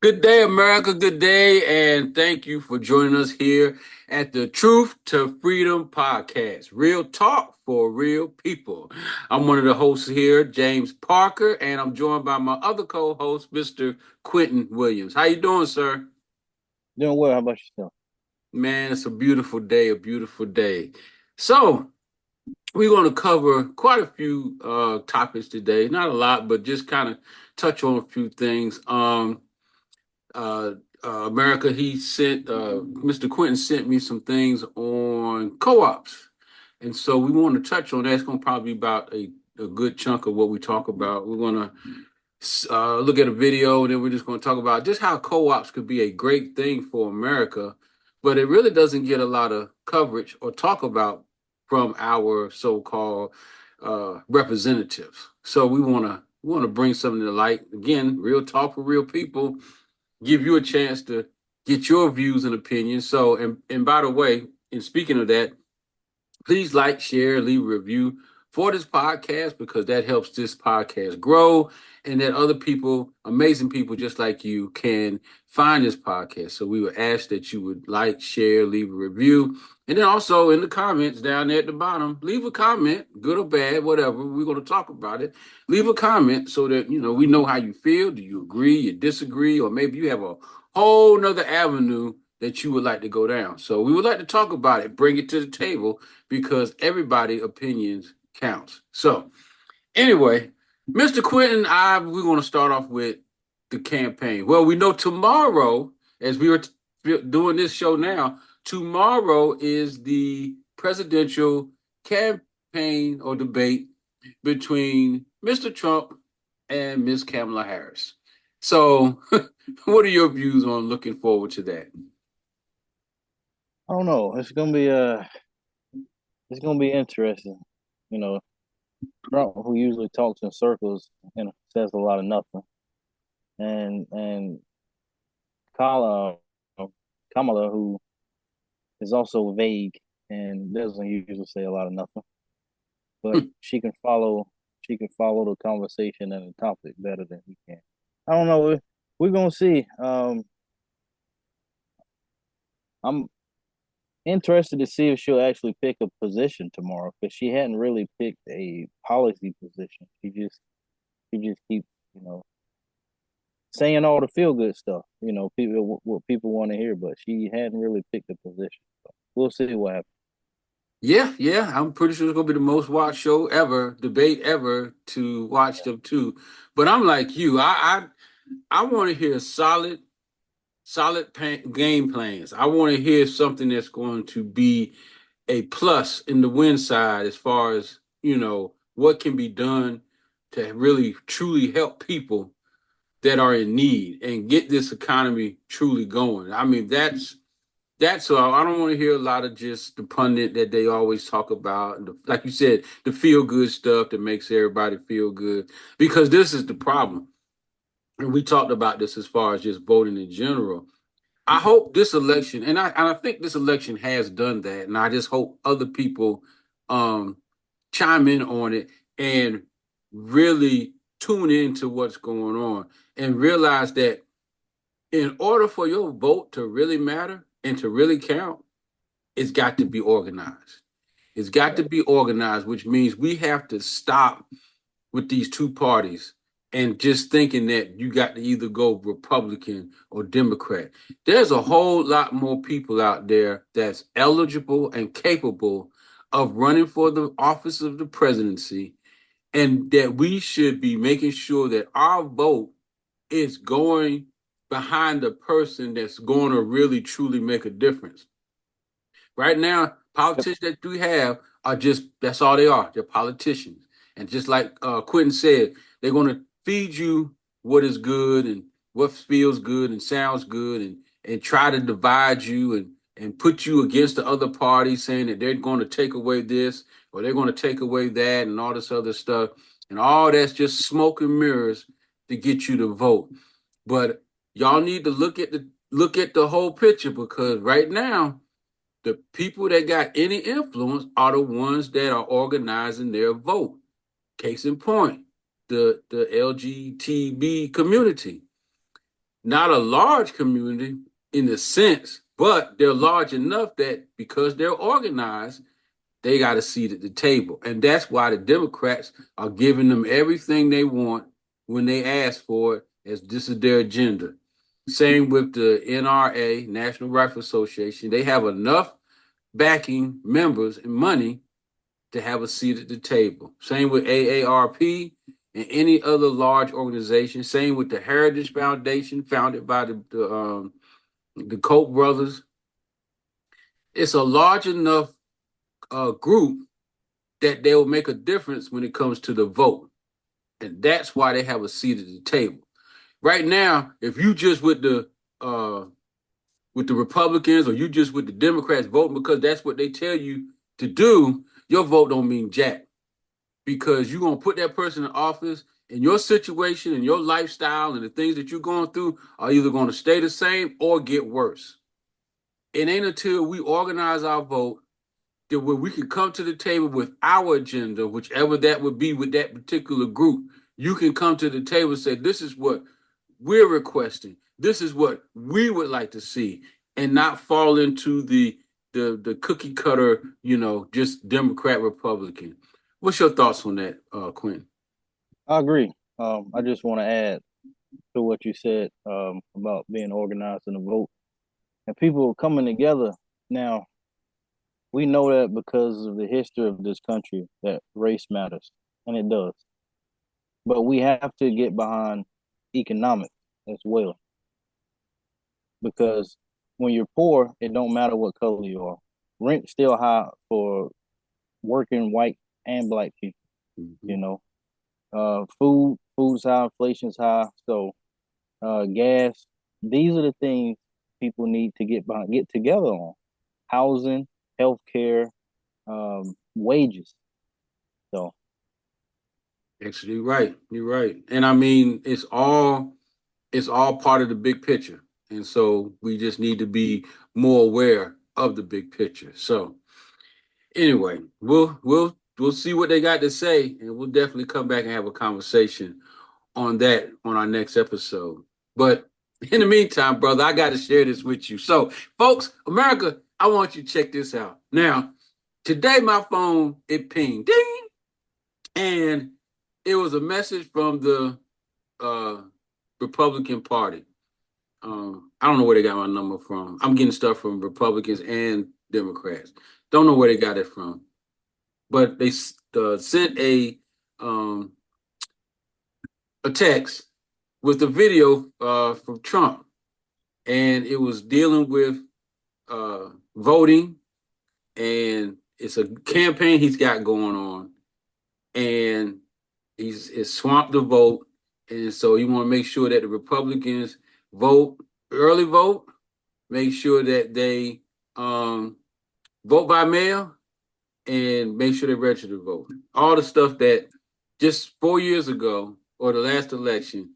Good day, America. Good day. And thank you for joining us here at the Truth to Freedom podcast. Real talk for real people. I'm one of the hosts here, James Parker, and I'm joined by my other co-host, Mr. Quentin Williams. How you doing, sir? Doing well. How about yourself? Man, it's a beautiful day, a beautiful day. So, we're going to cover quite a few topics today. Not a lot, but just kind of touch on a few things. Uh, America, he sent Mr. Quentin sent me some things on co-ops, and so we want to touch on that. It's going to probably be about a good chunk of what we talk about. We're going to look at a video, and then we're just going to talk about just how co-ops could be a great thing for America, but it really doesn't get a lot of coverage or talk about from our so-called representatives. So we want to bring something to light. Again, real talk for real people, give you a chance to get your views and opinions. So, and by the way, in speaking of that, please like, share, leave a review for this podcast because that helps this podcast grow and that other people, amazing people just like you, can find this podcast. So we would ask that you would like, share, leave a review. And then also in the comments down there at the bottom, leave a comment, good or bad, whatever. We're going to talk about it. Leave a comment so that, we know how you feel. Do you agree, you disagree, or maybe you have a whole nother avenue that you would like to go down. So we would like to talk about it, bring it to the table because everybody' opinions counts. So anyway, Mr. Quentin, we're going to start off with the campaign. Well, we know tomorrow, as we are doing this show now, tomorrow is the presidential campaign or debate between Mr. Trump and Ms. Kamala Harris. So, what are your views on looking forward to that? I don't know. It's gonna be interesting. You know, Trump, who usually talks in circles, says a lot of nothing, and Kamala, Kamala, who is also vague and doesn't usually say a lot of nothing, but she can follow the conversation and the topic better than he can. I don't know. We're gonna see. I'm interested to see if she'll actually pick a position tomorrow because she hadn't really picked a policy position. She just keeps saying all the feel good stuff. People what people want to hear, but she hadn't really picked a position. So we'll see what happens. Yeah, yeah, I'm pretty sure it's gonna be the most watched show ever, debate ever to watch them too. But I'm like you, I want to hear game plans. I want to hear something that's going to be a plus in the win side as far as what can be done to really truly help people that are in need and get this economy truly going. I mean, that's all. I don't want to hear a lot of just the pundit that they always talk about, and like you said, the feel good stuff that makes everybody feel good. Because this is the problem, and we talked about this as far as just voting in general. I hope this election, and I think this election has done that, and I just hope other people um, chime in on it and really tune into what's going on and realize that in order for your vote to really matter and to really count, it's got to be organized. It's got to Right. be organized, which means we have to stop with these two parties and just thinking that you got to either go Republican or Democrat. There's a whole lot more people out there that's eligible and capable of running for the office of the presidency, and that we should be making sure that our vote is going behind the person that's going to really truly make a difference. Right now, Yep. politicians that we have are just that's all they are. They're politicians. And just like Quentin said, they're going to feed you what is good and what feels good and sounds good and try to divide you and put you against the other party, saying that they're going to take away this or they're going to take away that and all this other stuff. And all that's just smoke and mirrors to get you to vote. But y'all need to look at the whole picture because right now the people that got any influence are the ones that are organizing their vote. Case in point, the LGTB community. not a large community in a sense, but they're large enough that because they're organized, they got a seat at the table. And that's why the Democrats are giving them everything they want when they ask for it, as this is their agenda. Same with the NRA, National Rifle Association. They have enough backing members and money to have a seat at the table. Same with AARP and any other large organization. Same with the Heritage Foundation, founded by the Koch brothers. It's a large enough group that they will make a difference when it comes to the vote. And that's why they have a seat at the table. Right now, if you just with the Republicans or you just with the Democrats voting because that's what they tell you to do, your vote don't mean jack. Because you're gonna put that person in office and your situation and your lifestyle and the things that you're going through are either gonna stay the same or get worse. It ain't until we organize our vote that where we can come to the table with our agenda, whichever that would be with that particular group, you can come to the table and say, this is what we're requesting. This is what we would like to see, and not fall into the cookie cutter, just Democrat Republican. What's your thoughts on that, Quentin? I agree. I just want to add to what you said about being organized in the vote and people coming together. Now, we know that because of the history of this country that race matters, and it does. But we have to get behind economics as well, because when you're poor, it don't matter what color you are. Rent's still high for working white and black people. Mm-hmm. You know, food's high, inflation's high. So, gas. These are the things people need to get together on: housing, healthcare, wages. So, Actually, right. You're right. And I mean, it's all part of the big picture. And so we just need to be more aware of the big picture. So anyway, we'll see what they got to say, and we'll definitely come back and have a conversation on that on our next episode. But in the meantime, brother, I got to share this with you. So, folks, America, I want you to check this out. Now, today my phone it pinged, ding, and it was a message from the uh, Republican Party. I don't know where they got my number from. I'm getting stuff from Republicans and Democrats. Don't know where they got it from, but they sent a text with a video from Trump, and it was dealing with voting, and it's a campaign he's got going on, and it's swamped the vote, and so you want to make sure that the Republicans vote early vote, make sure that they vote by mail, and make sure they register to vote. All the stuff that just 4 years ago or the last election,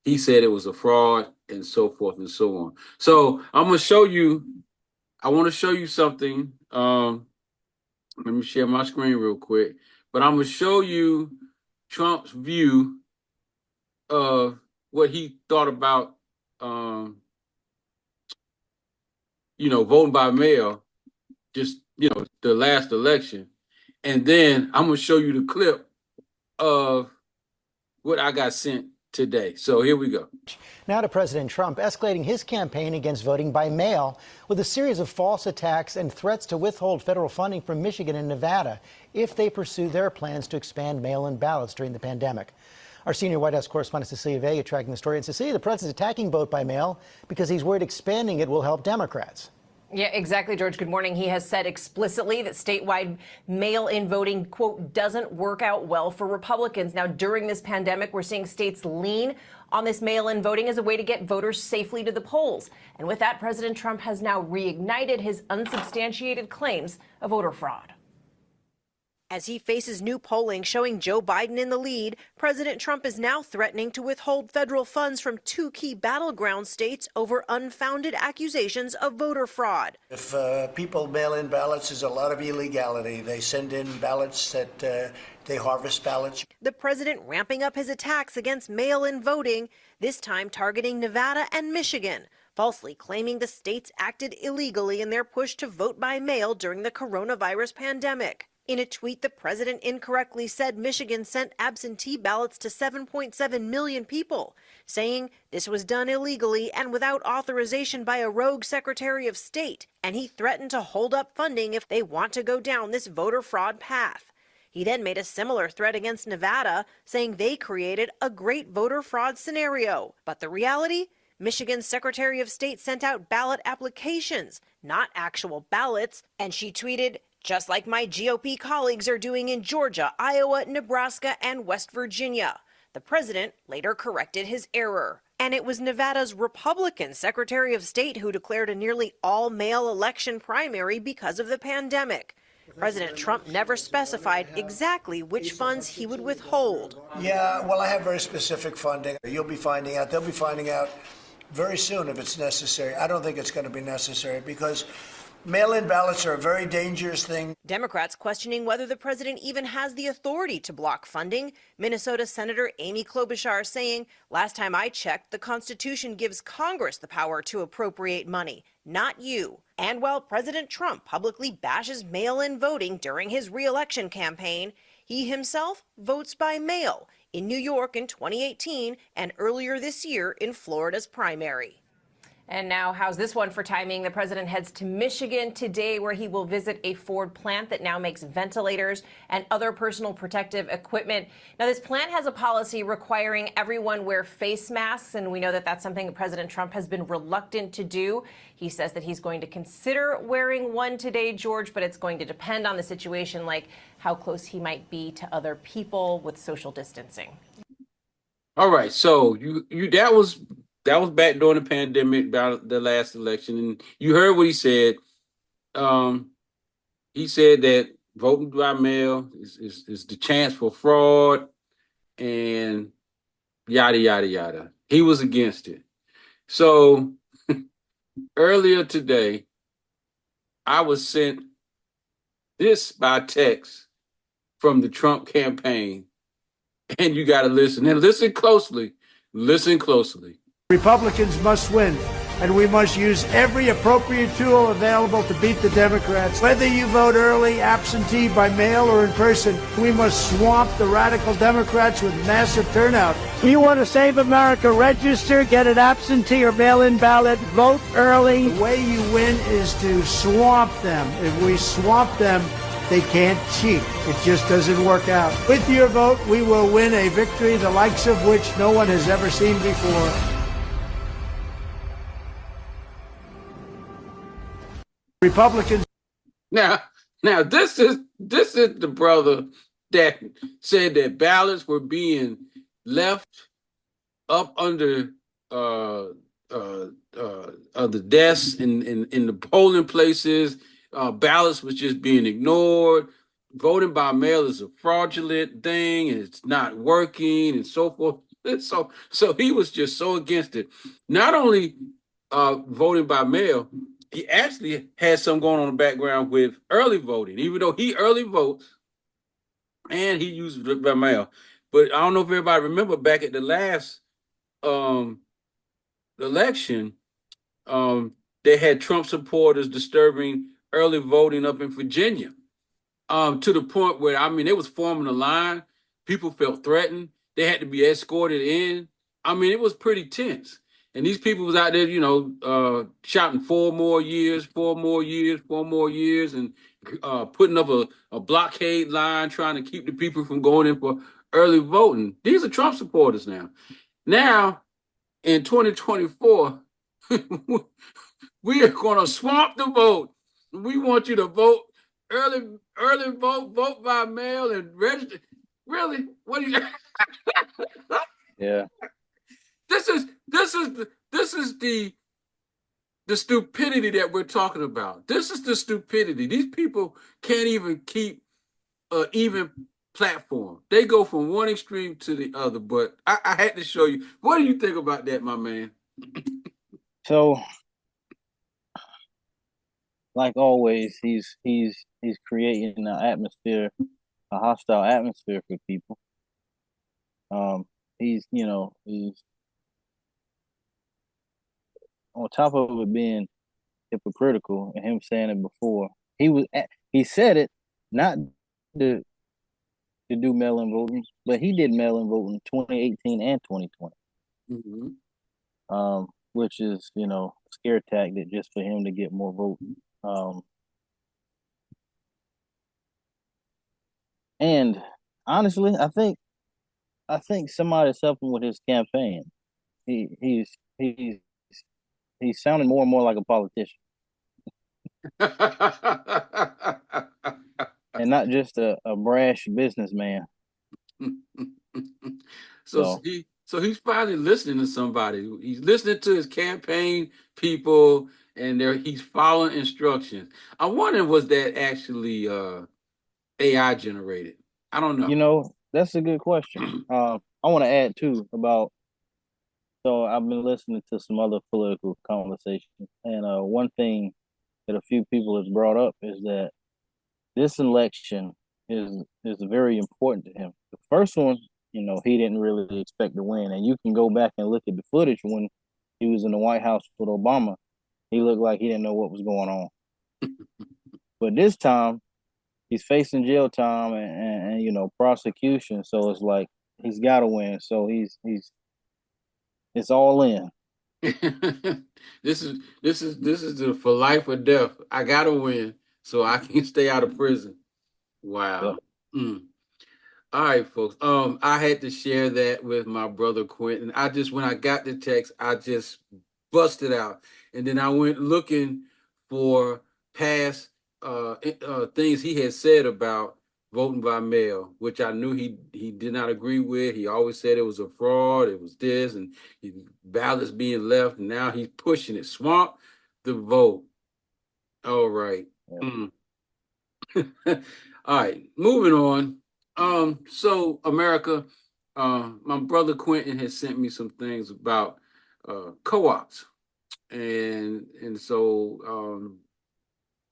he said it was a fraud and so forth and so on. So I'm gonna show you. I want to show you something. Let me share my screen real quick. But I'm gonna show you Trump's view of what he thought about, voting by mail, just the last election, and then I'm gonna show you the clip of what I got sent today. So here we go. Now to President Trump escalating his campaign against voting by mail with a series of false attacks and threats to withhold federal funding from Michigan and Nevada if they pursue their plans to expand mail-in ballots during the pandemic. Our senior White House correspondent Cecilia Vega tracking the story. And Cecilia, the president's attacking vote by mail because he's worried expanding it will help Democrats. Yeah, exactly, George. Good morning. He has said explicitly that statewide mail-in voting, quote, doesn't work out well for Republicans. Now, during this pandemic, we're seeing states lean on this mail-in voting as a way to get voters safely to the polls. And with that, President Trump has now reignited his unsubstantiated claims of voter fraud. As he faces new polling showing Joe Biden in the lead, President Trump is now threatening to withhold federal funds from two key battleground states over unfounded accusations of voter fraud. If people mail in ballots, there's a lot of illegality. They send in ballots that They harvest ballots. The president ramping up his attacks against mail-in voting, this time targeting Nevada and Michigan, falsely claiming the states acted illegally in their push to vote by mail during the coronavirus pandemic. In a tweet, the president incorrectly said Michigan sent absentee ballots to 7.7 million people, saying this was done illegally and without authorization by a rogue Secretary of State, and he threatened to hold up funding if they want to go down this voter fraud path. He then made a similar threat against Nevada, saying they created a great voter fraud scenario. But the reality? Michigan's Secretary of State sent out ballot applications, not actual ballots, and she tweeted, "Just like my GOP colleagues are doing in Georgia, Iowa, Nebraska, and West Virginia." The president later corrected his error. And it was Nevada's Republican Secretary of State who declared a nearly all-male election primary because of the pandemic. President Trump never specified exactly which funds he would withhold. Yeah, well, I have very specific funding. You'll be finding out. They'll be finding out very soon if it's necessary. I don't think it's going to be necessary because mail-in ballots are a very dangerous thing. Democrats questioning whether the president even has the authority to block funding. Minnesota Senator Amy Klobuchar saying, "Last time I checked, the Constitution gives Congress the power to appropriate money, not you." And while President Trump publicly bashes mail-in voting during his re-election campaign, he himself votes by mail in New York in 2018 and earlier this year in Florida's primary. And now, how's this one for timing? The president heads to Michigan today, where he will visit a Ford plant that now makes ventilators and other personal protective equipment. Now, this plant has a policy requiring everyone wear face masks, and we know that that's something that President Trump has been reluctant to do. He says that he's going to consider wearing one today, George, but it's going to depend on the situation, like how close he might be to other people with social distancing. All right, so you that was back during the pandemic, about the last election, and you heard what he said. He said that voting by mail is the chance for fraud and yada yada yada. He was against it. So earlier today, I was sent this by text from the Trump campaign, and you got to listen and listen closely. Listen closely. Republicans must win, and we must use every appropriate tool available to beat the Democrats. Whether you vote early, absentee, by mail, or in person, we must swamp the radical Democrats with massive turnout. If you want to save America, register, get an absentee or mail-in ballot, vote early. The way you win is to swamp them. If we swamp them, they can't cheat. It just doesn't work out. With your vote, we will win a victory the likes of which no one has ever seen before. Republicans. Now, this is the brother that said that ballots were being left up under the desks in the polling places. Ballots was just being ignored. Voting by mail is a fraudulent thing, and it's not working, and so forth. So he was just so against it. Not only voting by mail, he actually had something going on in the background with early voting, even though he early votes and he uses it by mail. But I don't know if everybody remember back at the last election, they had Trump supporters disturbing early voting up in Virginia, to the point where, I mean, they was forming a line. People felt threatened. They had to be escorted in. I mean, it was pretty tense. And these people was out there, shouting 4 more years, 4 more years, 4 more years, and putting up a blockade line, trying to keep the people from going in for early voting. These are Trump supporters now. Now, in 2024, we are going to swamp the vote. We want you to vote early vote by mail, and register. Really? What do you? Yeah. This is the stupidity that we're talking about. This is the stupidity. These people can't even keep an even platform. They go from one extreme to the other. But I had to show you. What do you think about that, my man? So, like always, he's creating an atmosphere a hostile atmosphere for people. He's on top of it being hypocritical and him saying it before. He said it not to do mail-in voting, but he did mail-in voting 2018 and 2020. Mm-hmm. Which is, a scare tactic just for him to get more votes. And honestly, I think somebody's helping with his campaign. He's sounding more and more like a politician, and not just a brash businessman. So So, so he's finally listening to somebody. He's listening to his campaign people, and he's following instructions. I wonder, was that actually AI generated? I don't know. that's a good question. I want to add too about. So I've been listening to some other political conversations, and one thing that a few people has brought up is that this election is very important to him. The first one, he didn't really expect to win, and you can go back and look at the footage when he was in the White House with Obama. He looked like he didn't know what was going on. But this time, he's facing jail time and prosecution, so it's like he's got to win. So he's it's all in. This is the for life or death. I gotta win so I can stay out of prison. Yep. Wow. Mm. All right, folks. I had to share that with my brother Quentin. When I got the text, I just busted out, and then I went looking for past things he had said about voting by mail, which I knew he did not agree with. He always said it was a fraud. It was this, and ballots being left, and now he's pushing it. Swamp the vote. All right. Yep. Mm. All right, moving on. So America, my brother Quentin has sent me some things about co-ops, and so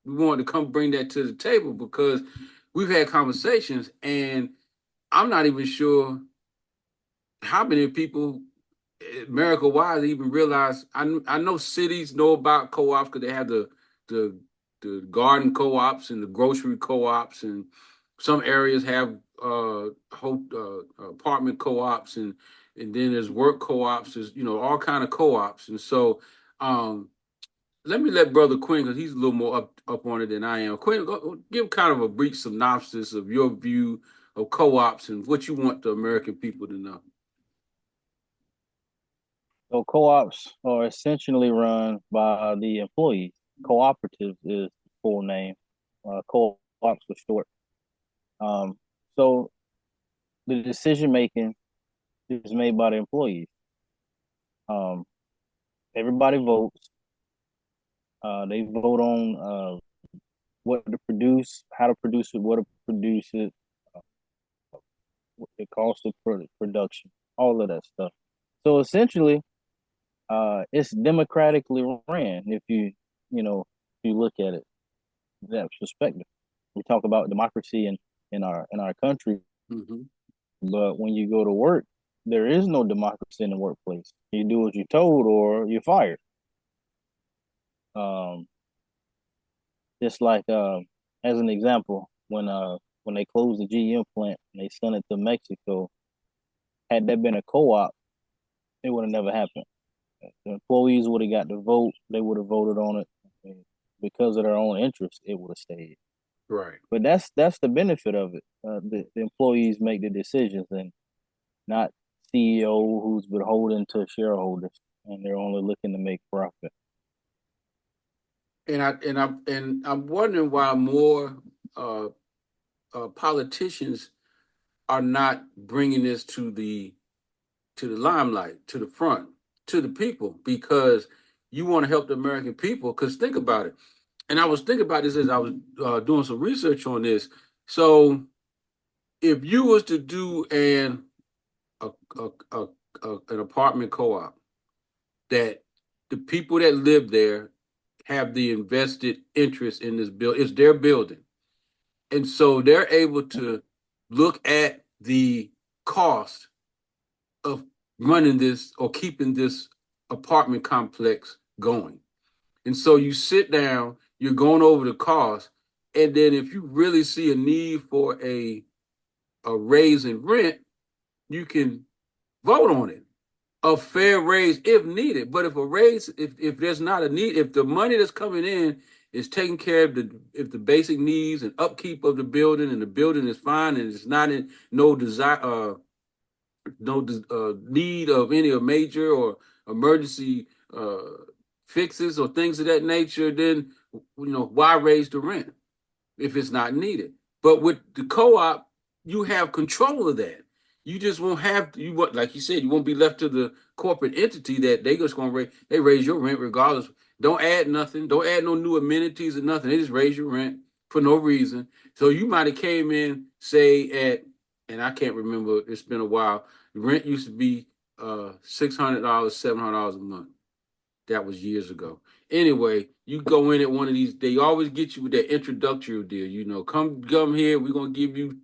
we wanted to come bring that to the table because we've had conversations, and I'm not even sure how many people America wide even realize. I know cities know about co-ops because they have the the garden co-ops and the grocery co-ops, and some areas have apartment co-ops, and then there's work co-ops. There's all kind of co-ops, and so let brother Quinn, because he's a little more up on it than I am. Quinn, give kind of a brief synopsis of your view of co-ops and what you want the American people to know. So co-ops are essentially run by the employees. Cooperatives is the full name. Co-ops for short. So the decision making is made by the employees. Everybody votes. They vote on what to produce, how to produce it, what to produce it, what the cost of production, all of that stuff. So essentially, it's democratically ran. If you look at it that perspective, we talk about democracy in our country, Mm-hmm. but when you go to work, there is no democracy in the workplace. You do what you're told, or you're fired. Um, just like as an example, when they closed the GM plant and they sent it to Mexico, had that been a co-op, it would have never happened. The employees would have got the vote. They would have voted on it. And because of their own interest, it would have stayed. Right. But that's the benefit of it. The employees make the decisions, and not CEO who's beholden to shareholders, and they're only looking to make profit. And I'm wondering why more politicians are not bringing this to the limelight, to the front, to the people, because you want to help the American people. Because think about it, and I was thinking about this as I was doing some research on this. So if you was to do a, a, a, an apartment co-op that the people that live there have the invested interest in this build, it's their building, and so they're able to look at the cost of running this or keeping this apartment complex going. And so you sit down, you're going over the cost, and then if you really see a need for a raise in rent, you can vote on it. A fair raise if needed. But if a raise, if there's not a need, if the money that's coming in is taking care of the basic needs and upkeep of the building, and the building is fine and it's not in no desire no need of any major or emergency fixes or things of that nature, then why raise the rent if it's not needed? But with the co-op, you have control of that. You just won't have you what like you said, you won't be left to the corporate entity that they just gonna raise your rent regardless. Don't add nothing, don't add no new amenities or nothing. They just raise your rent for no reason. So you might have came in, say at, and I can't remember, it's been a while. The rent used to be $600, $700 a month. That was years ago. Anyway, you go in at one of these. They always get you with that introductory deal. Come here. We're gonna give you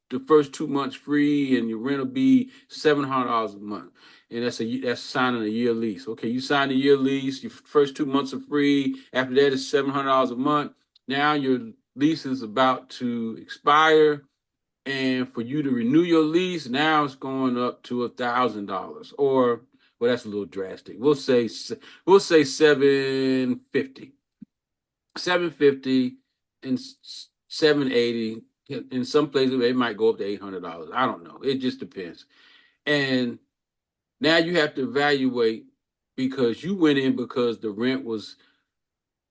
the first 2 months free, and your rent will be $700 a month. And that's signing a year lease. Okay, you sign a year lease. Your first 2 months are free. After that, it's $700 a month. Now your lease is about to expire, and for you to renew your lease, now it's going up to $1,000, or well, that's a little drastic. We'll say 750, 750, and 780. In some places, it might go up to $800. I don't know. It just depends. And now you have to evaluate, because you went in because the rent was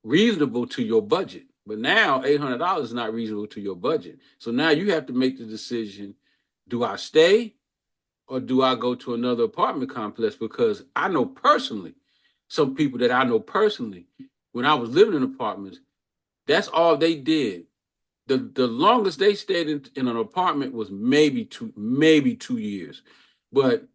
reasonable to your budget. But now $800 is not reasonable to your budget. So now you have to make the decision: do I stay or do I go to another apartment complex? Because I know personally, some people that I know personally, when I was living in apartments, that's all they did. The longest they stayed in an apartment was maybe 2 years. But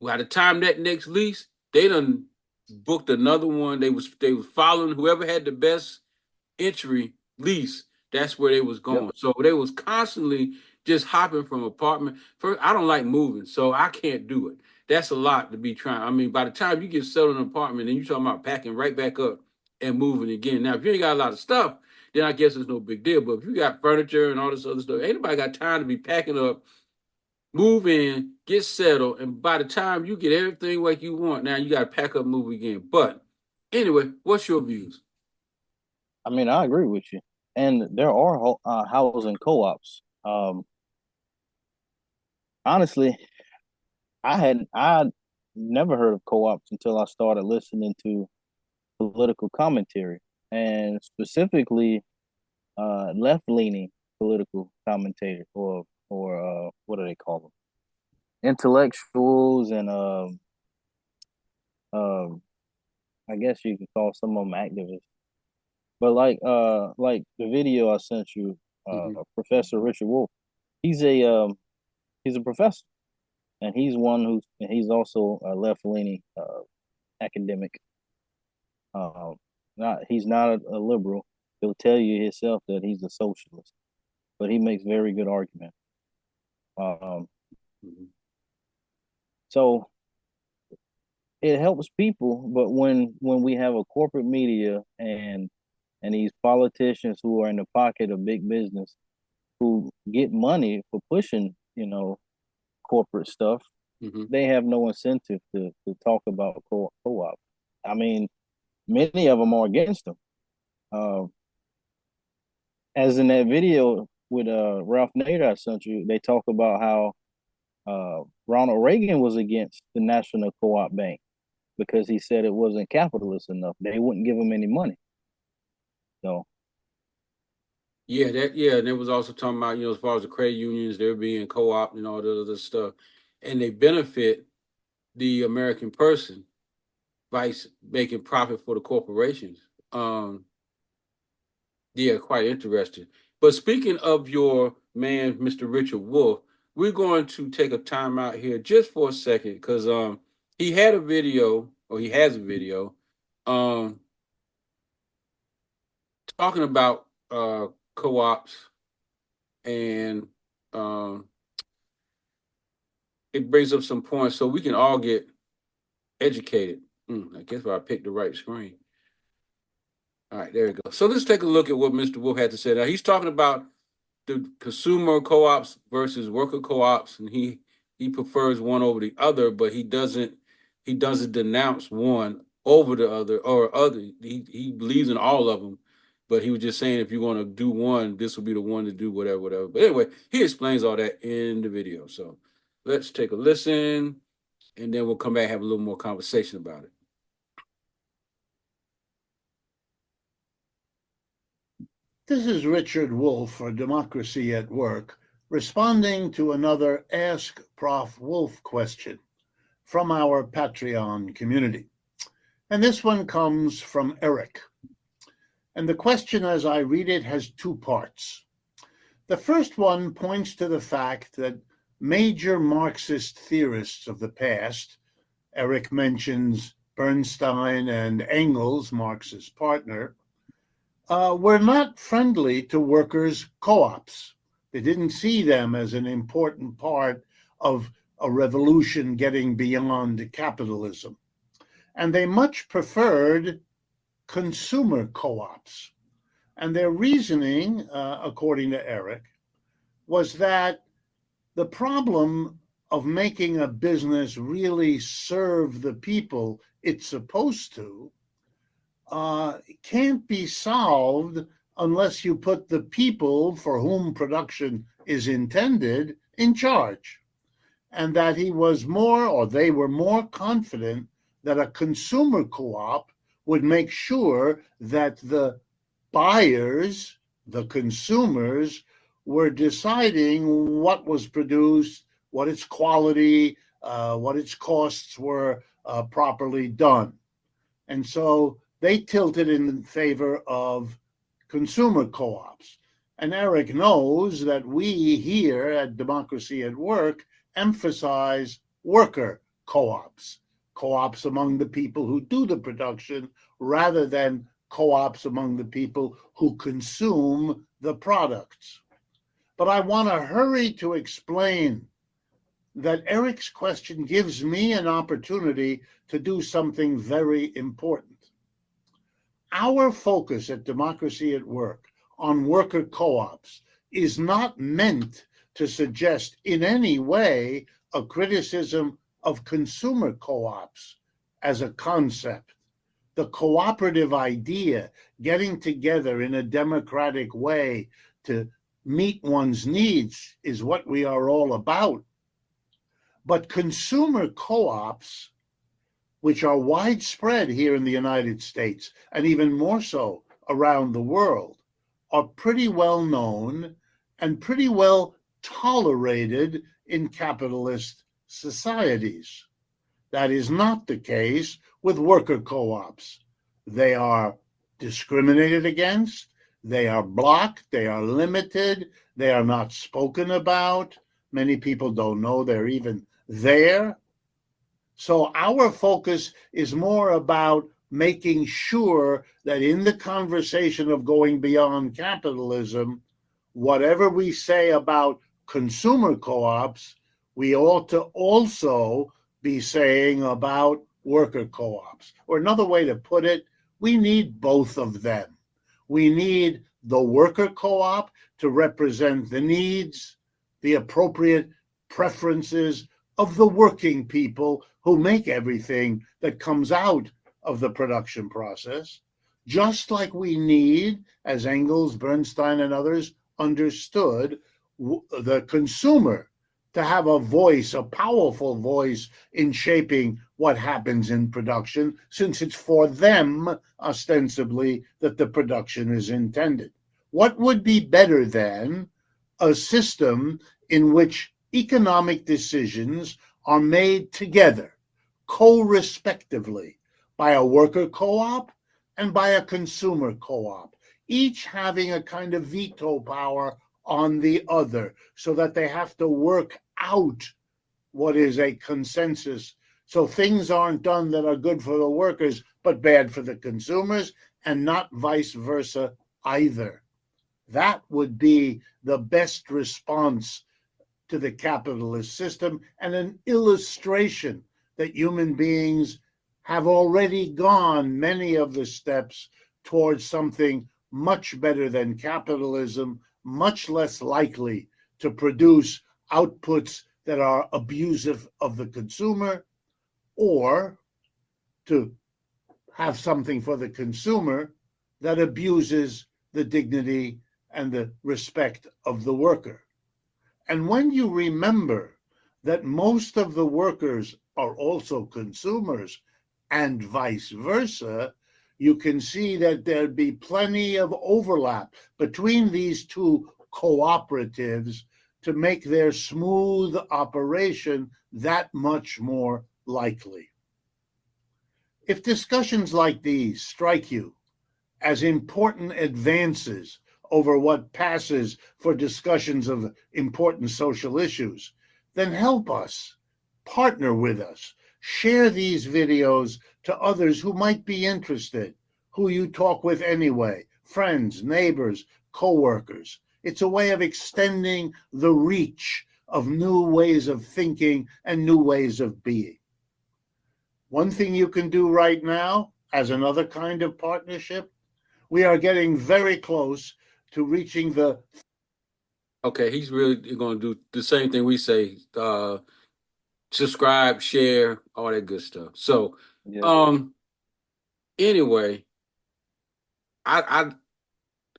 by the time that next lease, they done booked another one. They was following whoever had the best entry lease. That's where they was Yep. going. So they was constantly just hopping from apartment. First, I don't like moving, so I can't do it. That's a lot to be trying. I mean, by the time you get settled in an apartment, and you talking about packing right back up and moving again. Now, if you ain't got a lot of stuff, then I guess it's no big deal. But if you got furniture and all this other stuff, ain't nobody got time to be packing up, move in, get settled, and by the time you get everything like you want, now you got to pack up, move again. But anyway, what's your views? I mean, I agree with you. And there are housing co-ops. Honestly, I never heard of co-ops until I started listening to political commentary, and specifically left-leaning political commentators, or what do they call them? Intellectuals, and I guess you could call some of them activists. But like the video I sent you, Mm-hmm. Professor Richard Wolff, he's a professor, and he's also a left-leaning academic. He's not a liberal. He'll tell you himself that he's a socialist, but he makes very good arguments. Um, Mm-hmm. so it helps people, but when we have a corporate media and these politicians who are in the pocket of big business, who get money for pushing, corporate stuff, Mm-hmm. they have no incentive to talk about co-op. I mean, many of them are against them. Uh, as in that video with Ralph Nader I sent you, they talk about how Ronald Reagan was against the National Co-op Bank because he said it wasn't capitalist enough. They wouldn't give him any money. So Yeah, and it was also talking about, as far as the credit unions, they're being co-op and all the other stuff. And they benefit the American person by making profit for the corporations. Um, yeah, quite interesting. But speaking of your man, Mr. Richard Wolff, we're going to take a time out here just for a second, because he had a video, or he has a video, um talking about co-ops and it brings up some points so we can all get educated. I guess I picked the right screen. All right, there we go. So let's take a look at what Mr. Wolf had to say. Now he's talking about the consumer co-ops versus worker co-ops, and he prefers one over the other, but he doesn't denounce one over the other or other. He believes in all of them, but he was just saying if you want to do one, this will be the one to do whatever. But anyway, he explains all that in the video. So let's take a listen, and then we'll come back and have a little more conversation about it. This is Richard Wolf for Democracy at Work, responding to another Ask Prof. Wolf question from our Patreon community. And this one comes from Eric. And the question, as I read it, has two parts. The first one points to the fact that major Marxist theorists of the past, Eric mentions Bernstein and Engels, Marx's partner, were not friendly to workers' co-ops. They didn't see them as an important part of a revolution getting beyond capitalism. And they much preferred consumer co-ops. And their reasoning, according to Eric, was that the problem of making a business really serve the people it's supposed to can't be solved unless you put the people for whom production is intended in charge. And that he was more, or they were more confident that a consumer co-op would make sure that the buyers, the consumers, were deciding what was produced, what its quality, what its costs were properly done. And so they tilted in favor of consumer co-ops. And Eric knows that we here at Democracy at Work emphasize worker co-ops, co-ops among the people who do the production rather than co-ops among the people who consume the products. But I want to hurry to explain that Eric's question gives me an opportunity to do something very important. Our focus at Democracy at Work on worker co-ops is not meant to suggest in any way a criticism of consumer co-ops as a concept. The cooperative idea, getting together in a democratic way to meet one's needs, is what we are all about. But consumer co-ops, which are widespread here in the United States and even more so around the world, are pretty well known and pretty well tolerated in capitalist societies. That is not the case with worker co-ops. They are discriminated against, they are blocked, they are limited, they are not spoken about. Many people don't know they're even there. So our focus is more about making sure that in the conversation of going beyond capitalism, whatever we say about consumer co-ops, we ought to also be saying about worker co-ops. Or another way to put it, we need both of them. We need the worker co-op to represent the needs, the appropriate preferences of the working people who make everything that comes out of the production process, just like we need, as Engels, Bernstein, and others understood, the consumer to have a voice, a powerful voice in shaping what happens in production, since it's for them, ostensibly, that the production is intended. What would be better than a system in which economic decisions are made together, co-respectively, by a worker co-op and by a consumer co-op, each having a kind of veto power on the other, so that they have to work out what is a consensus, so things aren't done that are good for the workers but bad for the consumers, and not vice versa either. That would be the best response to the capitalist system and an illustration that human beings have already gone many of the steps towards something much better than capitalism, much less likely to produce outputs that are abusive of the consumer, or to have something for the consumer that abuses the dignity and the respect of the worker. And when you remember that most of the workers are also consumers and vice versa, you can see that there'd be plenty of overlap between these two cooperatives to make their smooth operation that much more likely. If discussions like these strike you as important advances over what passes for discussions of important social issues, then help us, partner with us, share these videos to others who might be interested, who you talk with anyway, friends, neighbors, coworkers. It's a way of extending the reach of new ways of thinking and new ways of being. One thing you can do right now, as another kind of partnership, we are getting very close to reaching the. Okay, he's really going to do the same thing we say: subscribe, share, all that good stuff. So, Yeah. anyway, I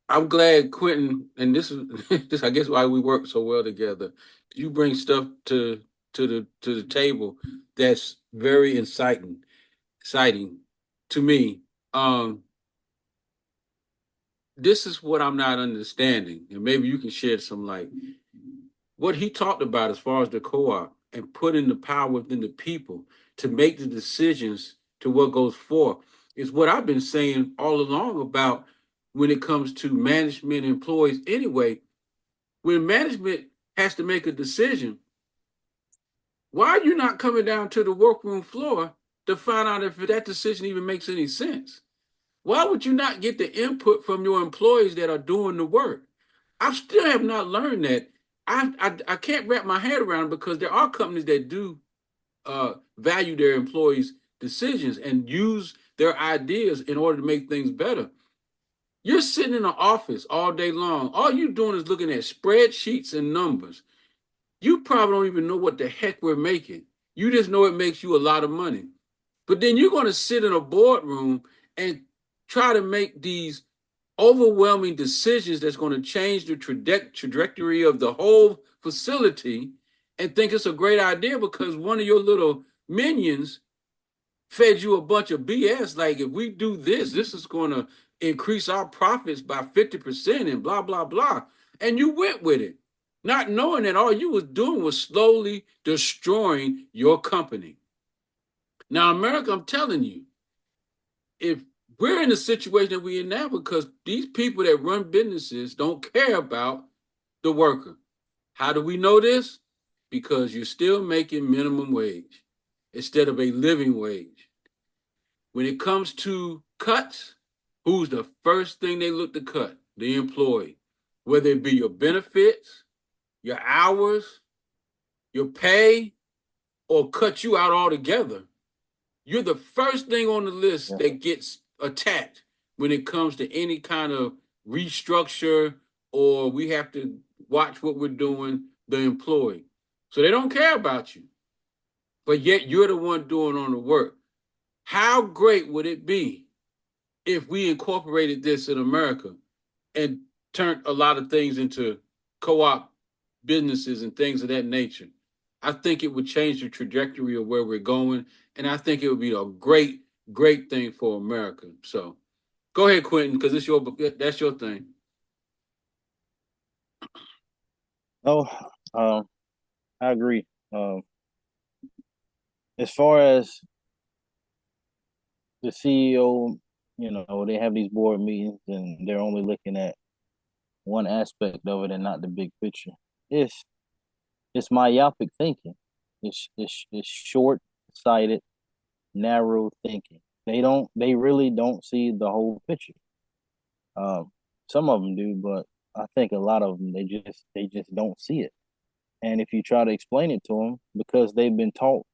I'm glad Quentin, and this is this I guess why we work so well together. You bring stuff to the table that's very exciting to me. Um, this is what I'm not understanding, and maybe you can shed some light. What he talked about as far as the co-op and putting the power within the people to make the decisions to what goes forth is what I've been saying all along about when it comes to management employees anyway. When management has to make a decision, why are you not coming down to the workroom floor to find out if that decision even makes any sense? Why would you not get the input from your employees that are doing the work? I still have not learned that. I can't wrap my head around it because there are companies that do value their employees' decisions and use their ideas in order to make things better. You're sitting in an office all day long. All you're doing is looking at spreadsheets and numbers. You probably don't even know what the heck we're making. You just know it makes you a lot of money. But then you're going to sit in a boardroom and try to make these overwhelming decisions that's going to change the trajectory of the whole facility and think it's a great idea because one of your little minions fed you a bunch of BS. Like, if we do this, this is going to increase our profits by 50% and blah, blah, blah. And you went with it, not knowing that all you was doing was slowly destroying your company. Now, America, I'm telling you, if we're in the situation that we're in now because these people that run businesses don't care about the worker. How do we know this? Because you're still making minimum wage instead of a living wage. When it comes to cuts, who's the first thing they look to cut? The employee. Whether it be your benefits, your hours, your pay, or cut you out altogether. You're the first thing on the list that gets attacked when it comes to any kind of restructure or we have to watch what we're doing, the employee. So they don't care about you, but yet you're the one doing on the work. How great would it be if we incorporated this in America and turned a lot of things into co-op businesses and things of that nature? I think it would change the trajectory of where we're going, and I think it would be a great thing for America. So, go ahead, Quentin, because that's your thing. Oh, I agree. As far as the CEO, they have these board meetings and they're only looking at one aspect of it and not the big picture. It's myopic thinking. It's short sighted, narrow thinking. They really don't see the whole picture. Some of them do, but I think a lot of them they just don't see it. And if you try to explain it to them, because they've been taught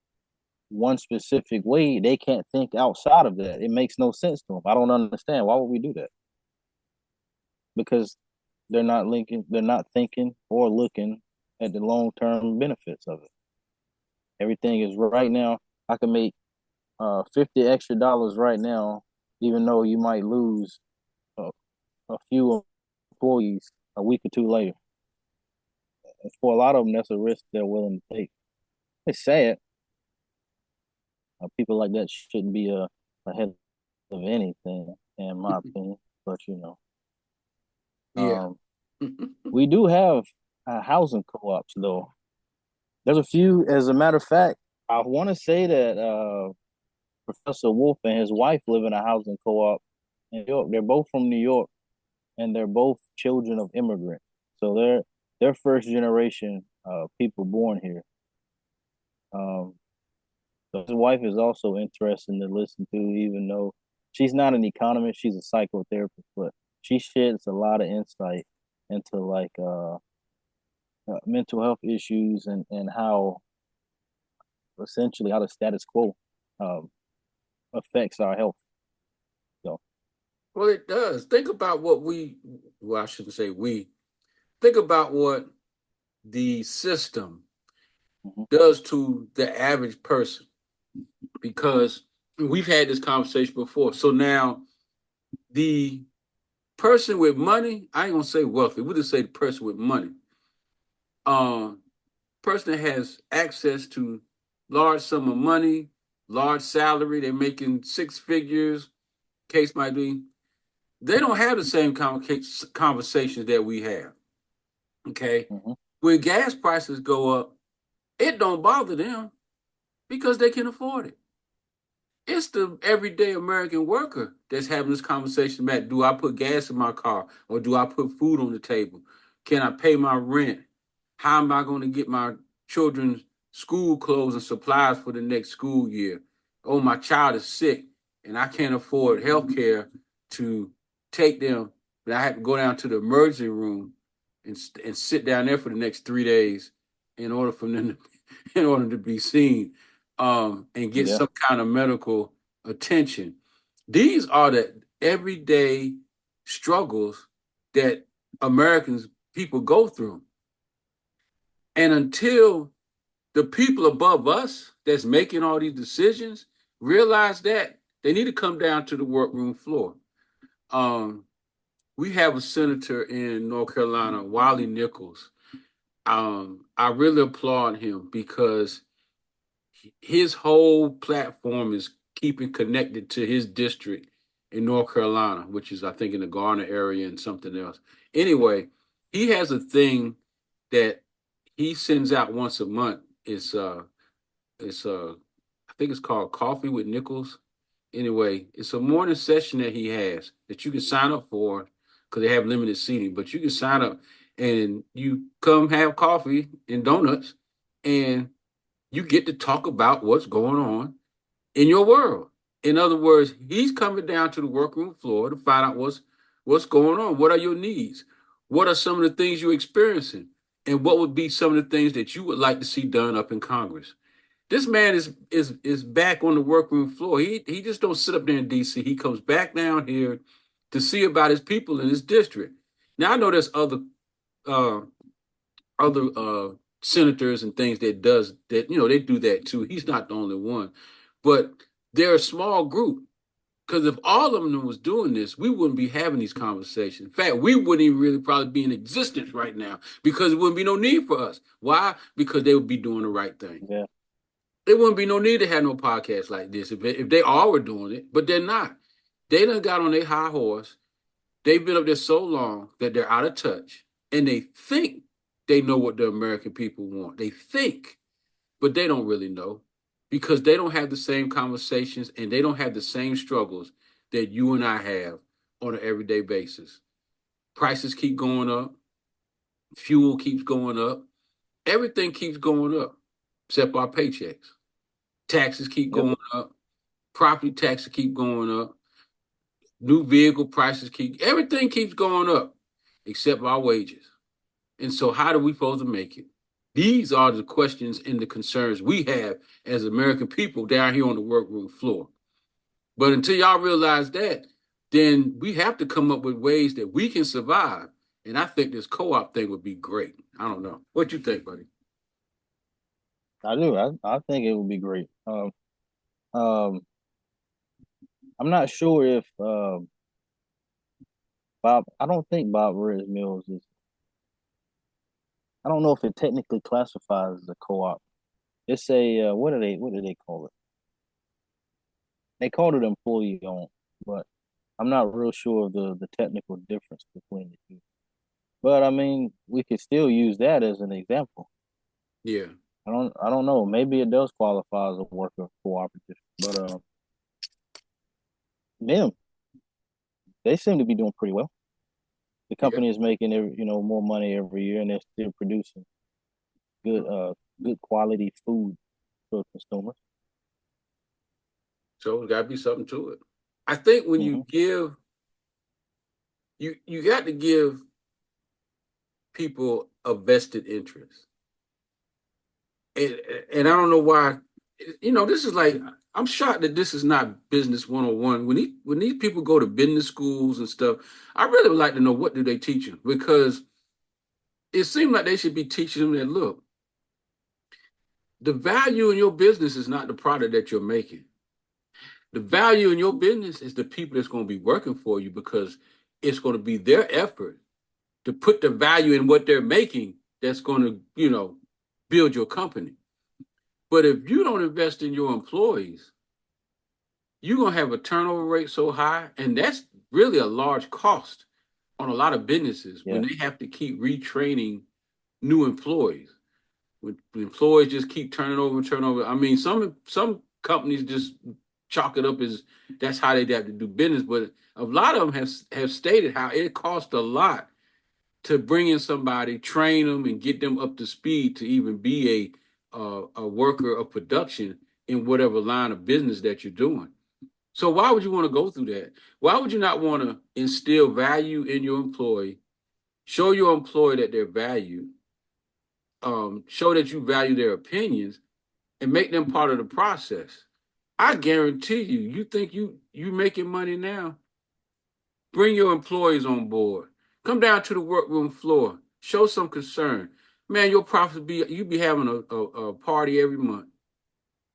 one specific way, they can't think outside of that. It makes no sense to them. I don't understand. Why would we do that? Because they're not thinking or looking at the long-term benefits of it. Everything is right now. I can make $50 extra right now, even though you might lose a few employees a week or two later. And for a lot of them, that's a risk they're willing to take. It's sad. People like that shouldn't be ahead of anything, in my opinion. But Yeah. we do have housing co-ops, though. There's a few. As a matter of fact, I want to say that Professor Wolf and his wife live in a housing co-op in New York. They're both from New York, and they're both children of immigrants. So they're first generation people born here. So his wife is also interesting to listen to, even though she's not an economist, she's a psychotherapist, but she sheds a lot of insight into like mental health issues and how essentially how the status quo affects our health. So, Well, it does. Think about what well, I shouldn't say we, think about what the system does to the average person, because we've had this conversation before. So now the person with money, I ain't gonna say wealthy, we'll just say the person with money, person that has access to large sum of money, large salary, they're making six figures, case might be, they don't have the same conversations that we have. Okay. When gas prices go up, it don't bother them because they can afford it. It's the everyday American worker that's having this conversation about, do I put gas in my car or do I put food on the table? Can I pay my rent? How am I going to get my children's school clothes and supplies for the next school year? Oh, my child is sick and I can't afford health care to take them, but I have to go down to the emergency room and sit down there for the next 3 days in order for them in order to be seen and get some kind of medical attention. These are the everyday struggles that Americans people go through. And until the people above us that's making all these decisions realize that, they need to come down to the workroom floor. We have a senator in North Carolina, Wiley Nichols. I really applaud him because his whole platform is keeping connected to his district in North Carolina, which is, I think, in the Garner area and something else. Anyway, he has a thing that he sends out once a month. I think it's called Coffee with Nichols. Anyway, it's a morning session that he has that you can sign up for because they have limited seating, but you can sign up and you come have coffee and donuts and you get to talk about what's going on in your world. In other words, he's coming down to the workroom floor to find out what's going on. What are your needs? What are some of the things you're experiencing? And what would be some of the things that you would like to see done up in Congress? This man is back on the workroom floor. He just don't sit up there in DC. He comes back down here to see about his people in his district. Now I know there's uh, other senators and things that does that, they do that too. He's not the only one, but they're a small group, because if all of them was doing this, we wouldn't be having these conversations. In fact, we wouldn't even really probably be in existence right now because there wouldn't be no need for us. Why? Because they would be doing the right thing. Yeah. There wouldn't be no need to have no podcast like this if they all were doing it, but they're not. They done got on their high horse. They've been up there so long that they're out of touch, and they think they know what the American people want. They think, but they don't really know because they don't have the same conversations and they don't have the same struggles that you and I have on an everyday basis. Prices keep going up. Fuel keeps going up. Everything keeps going up except our paychecks. Taxes keep going up. Property taxes keep going up. New vehicle prices everything keeps going up except our wages. And so how do we supposed to make it? These are the questions and the concerns we have as American people down here on the workroom floor. But until y'all realize that, then we have to come up with ways that we can survive. And I think this co-op thing would be great. I don't know. What you think, buddy? I do. I think it would be great. I'm not sure if Bob. I don't think Bob Red Mills is. I don't know if it technically classifies as a co-op. It's a what do they call it? They called it employee owned, but I'm not real sure of the technical difference between the two. But I mean, we could still use that as an example. Yeah. I don't know. Maybe it does qualify as a worker cooperative, but them they seem to be doing pretty well. The company is making more money every year, and they're still producing good quality food for consumers. So there's got to be something to it. I think when you give, you got to give people a vested interest. And I don't know why, this is like, I'm shocked that this is not business 101. When these people go to business schools and stuff, I really would like to know, what do they teach them? Because it seems like they should be teaching them that, look, the value in your business is not the product that you're making. The value in your business is the people that's going to be working for you, because it's going to be their effort to put the value in what they're making that's going to, build your company. But if you don't invest in your employees, you're going to have a turnover rate so high, and that's really a large cost on a lot of businesses when they have to keep retraining new employees. When employees just keep turning over. I mean, some companies just chalk it up as that's how they have to do business, but a lot of them have stated how it costs a lot to bring in somebody, train them, and get them up to speed to even be a worker of production in whatever line of business that you're doing. So why would you want to go through that? Why would you not want to instill value in your employee, show your employee that they're valued, show that you value their opinions, and make them part of the process? I guarantee you, you think you making money now, bring your employees on board. Come down to the workroom floor. Show some concern. Man, your profits you be having a party every month.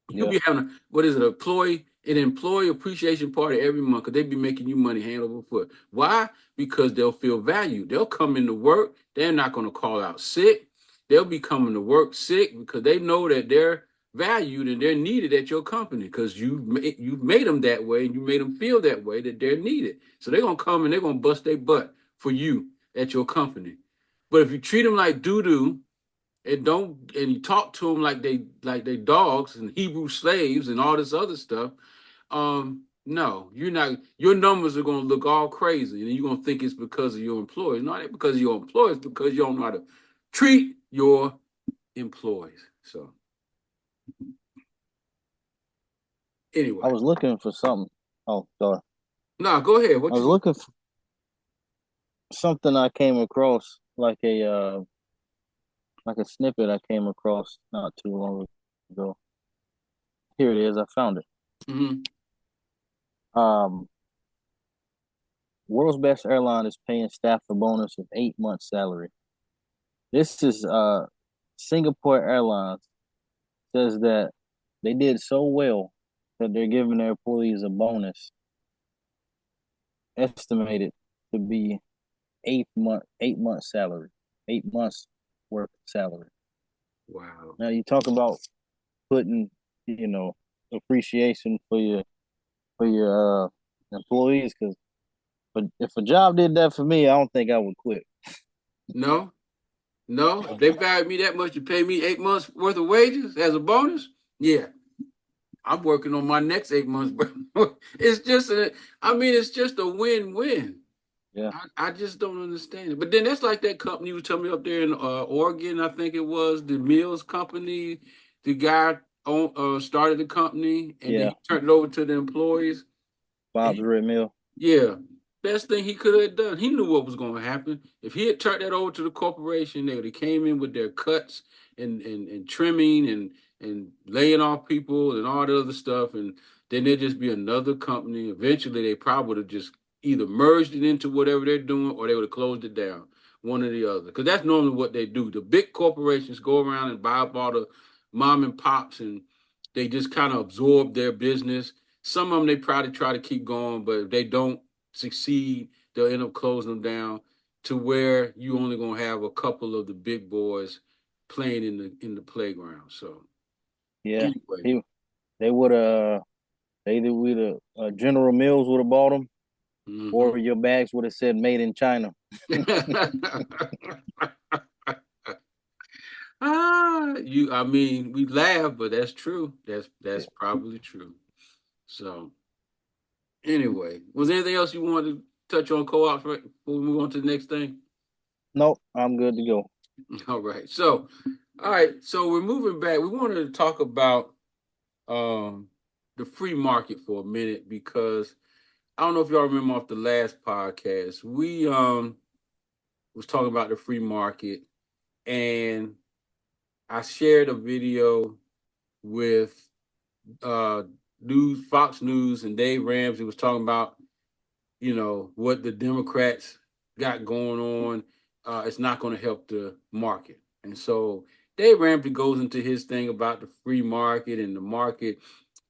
You'll be having an employee appreciation party every month, because they be making you money hand over foot. Why? Because they'll feel valued. They'll come into work. They're not going to call out sick. They'll be coming to work sick because they know that they're valued and they're needed at your company, because you've made them that way, and you made them feel that way, that they're needed. So they're going to come and they're going to bust their butt for you at your company. But if you treat them like doo-doo, and you talk to them like they dogs and Hebrew slaves and all this other stuff, no, you're not. Your numbers are going to look all crazy, and you're going to think it's because of your employees. Not because of your employees, because you don't know how to treat your employees. So anyway, I was looking for something. Oh, sorry. No, go ahead. I was looking for something I came across, like a snippet I came across not too long ago. Here it is. I found it. World's best airline is paying staff a bonus of 8 months' salary. This is Singapore Airlines says that they did so well that they're giving their employees a bonus estimated to be 8 months salary, 8 months worth of salary. Wow. Now you talk about putting, appreciation for your employees, but if a job did that for me, I don't think I would quit. No, if they valued me that much to pay me 8 months worth of wages as a bonus, yeah, I'm working on my next 8 months. It's just a win-win. Yeah, I just don't understand it. But then that's like that company you were telling me up there in Oregon. I think it was the Mills company. The guy started the company and then he turned it over to the employees. Bob's Red Mill. Yeah, best thing he could have done. He knew what was going to happen. If he had turned that over to the corporation, they would have came in with their cuts and trimming and laying off people and all the other stuff, and then there'd just be another company. Eventually, they probably would have just either merged it into whatever they're doing, or they would have closed it down, one or the other. Because that's normally what they do. The big corporations go around and buy up all the mom and pops, and they just kind of absorb their business. Some of them they probably try to keep going, but if they don't succeed, they'll end up closing them down to where you only gonna have a couple of the big boys playing in the playground. So Yeah, anyway. they would have. Either General Mills would have bought them, or your bags would have said "Made in China." I mean, we laugh, but that's true. That's probably true. So anyway, was there anything else you wanted to touch on co-ops right before we move on to the next thing? Nope, I'm good to go. All right. So we're moving back. We wanted to talk about the free market for a minute, because I don't know if y'all remember off the last podcast, we was talking about the free market, and I shared a video with Fox News, and Dave Ramsey was talking about, what the Democrats got going on. It's not going to help the market. And so Dave Ramsey goes into his thing about the free market and the market,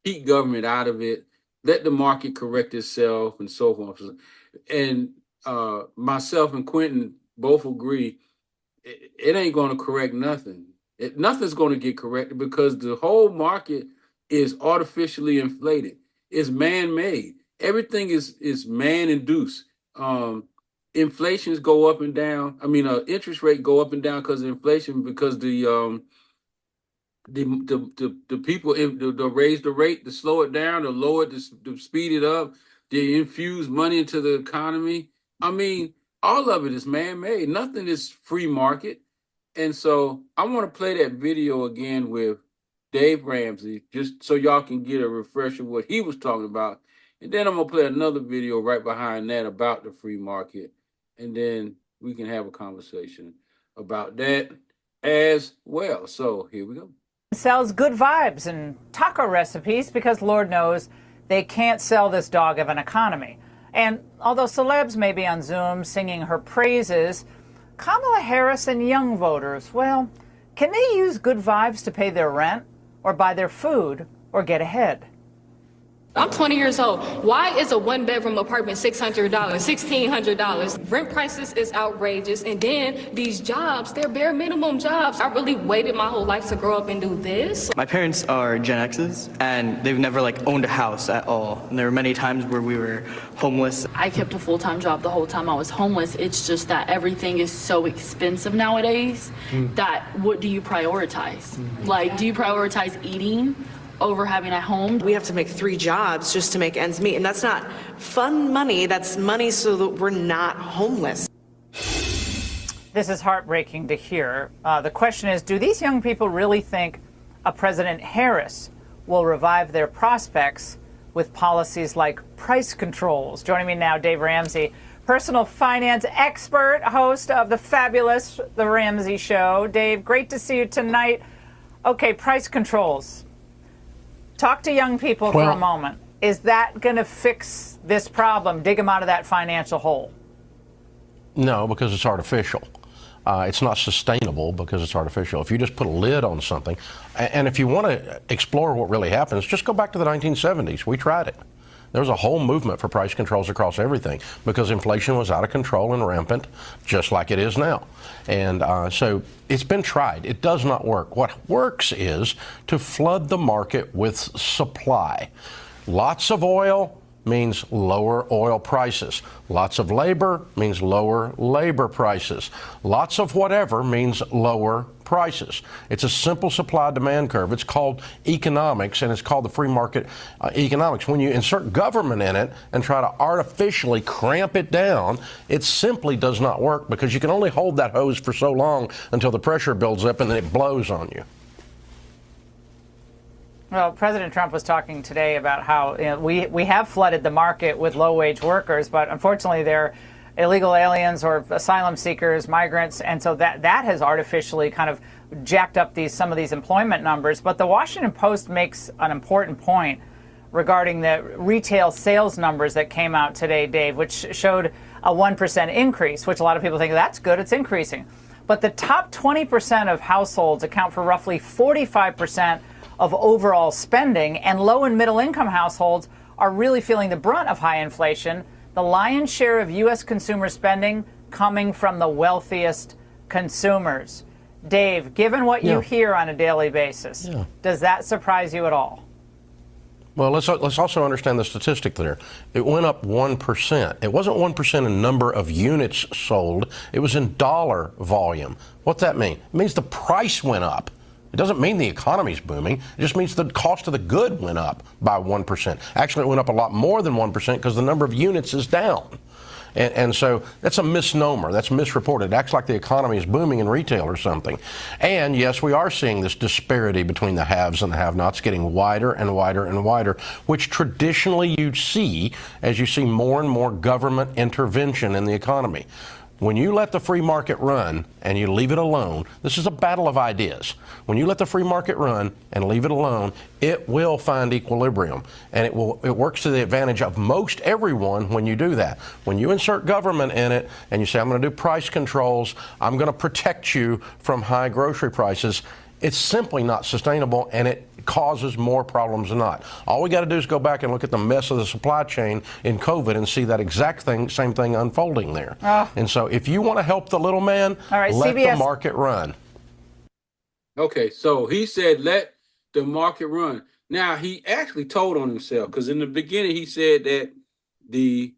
keep government out of it, let the market correct itself, and so forth. And myself and Quentin both agree it ain't going to correct nothing. Nothing's going to get corrected, because the whole market is artificially inflated. It's man-made. Everything is man-induced. Inflations go up and down. I mean, interest rate go up and down because of inflation, because the people to raise the rate, to slow it down, to lower it, to speed it up, they infuse money into the economy. I mean, all of it is man-made. Nothing is free market. And so I want to play that video again with Dave Ramsey, just so y'all can get a refresher of what he was talking about. And then I'm going to play another video right behind that about the free market. And then we can have a conversation about that as well. So here we go. Sells good vibes and taco recipes because Lord knows they can't sell this dog of an economy. And although celebs may be on Zoom singing her praises, Kamala Harris and young voters, well, can they use good vibes to pay their rent or buy their food or get ahead? I'm 20 years old. Why is a one-bedroom apartment $600, $1,600? Rent prices is outrageous. And then these jobs, they're bare minimum jobs. I really waited my whole life to grow up and do this. My parents are Gen X's, and they've never owned a house at all. And there were many times where we were homeless. I kept a full-time job the whole time I was homeless. It's just that everything is so expensive nowadays that what do you prioritize? Do you prioritize eating over having a home? We have to make 3 jobs just to make ends meet, and that's not fun money. That's money so that we're not homeless. This is heartbreaking to hear. The question is, do these young people really think a President Harris will revive their prospects with policies like price controls? Joining me now, Dave Ramsey, personal finance expert, host of the fabulous The Ramsey Show. Dave, great to see you tonight. Okay, price controls. Talk to young people for a moment. Is that going to fix this problem, dig them out of that financial hole? No, because it's artificial. It's not sustainable because it's artificial. If you just put a lid on something, and if you want to explore what really happens, just go back to the 1970s. We tried it. There was a whole movement for price controls across everything because inflation was out of control and rampant, just like it is now. And so it's been tried. It does not work. What works is to flood the market with supply. Lots of oil means lower oil prices. Lots of labor means lower labor prices. Lots of whatever means lower prices. It's a simple supply-demand curve. It's called economics, and it's called the free market economics. When you insert government in it and try to artificially cramp it down, it simply does not work because you can only hold that hose for so long until the pressure builds up and then it blows on you. Well, President Trump was talking today about how we have flooded the market with low-wage workers, but unfortunately they're illegal aliens or asylum seekers, migrants, and so that has artificially kind of jacked up some of these employment numbers. But the Washington Post makes an important point regarding the retail sales numbers that came out today, Dave, which showed a 1% increase, which a lot of people think that's good, it's increasing. But the top 20% of households account for roughly 45% of overall spending, and low and middle income households are really feeling the brunt of high inflation. The lion's share of U.S. consumer spending coming from the wealthiest consumers. Dave, given what you hear on a daily basis, does that surprise you at all? Well, let's also understand the statistic there. It went up 1%. It wasn't 1% in number of units sold. It was in dollar volume. What's that mean? It means the price went up. It doesn't mean the economy's booming. It just means the cost of the good went up by 1%. Actually, it went up a lot more than 1% because the number of units is down. And so that's a misnomer. That's misreported. It acts like the economy is booming in retail or something. And yes, we are seeing this disparity between the haves and the have-nots getting wider and wider and wider, which traditionally you see as you see more and more government intervention in the economy. When you let the free market run and you leave it alone, this is a battle of ideas. When you let the free market run and leave it alone, it will find equilibrium, and it works to the advantage of most everyone when you do that. When you insert government in it and you say, I'm going to do price controls, I'm going to protect you from high grocery prices, it's simply not sustainable, and it causes more problems than not. All we got to do is go back and look at the mess of the supply chain in COVID and see that exact same thing unfolding there. And so if you want to help the little man, let the market run. Okay, so he said let the market run. Now, he actually told on himself, because in the beginning he said that the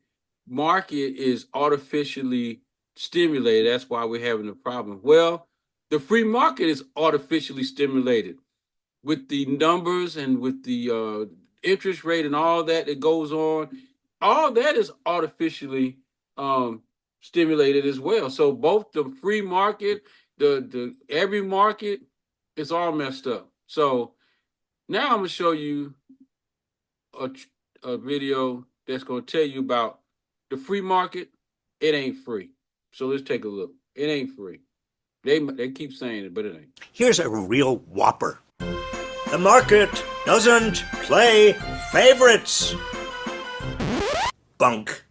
market is artificially stimulated. That's why we're having a problem. Well, the free market is artificially stimulated with the numbers and with the interest rate and all that goes on. All that is artificially stimulated as well. So both the free market, the every market, it's all messed up. So now I'm gonna show you a video that's gonna tell you about the free market. It ain't free. So let's take a look. It ain't free. They keep saying it, but it ain't. Here's a real whopper. The market doesn't play favorites. Bunk.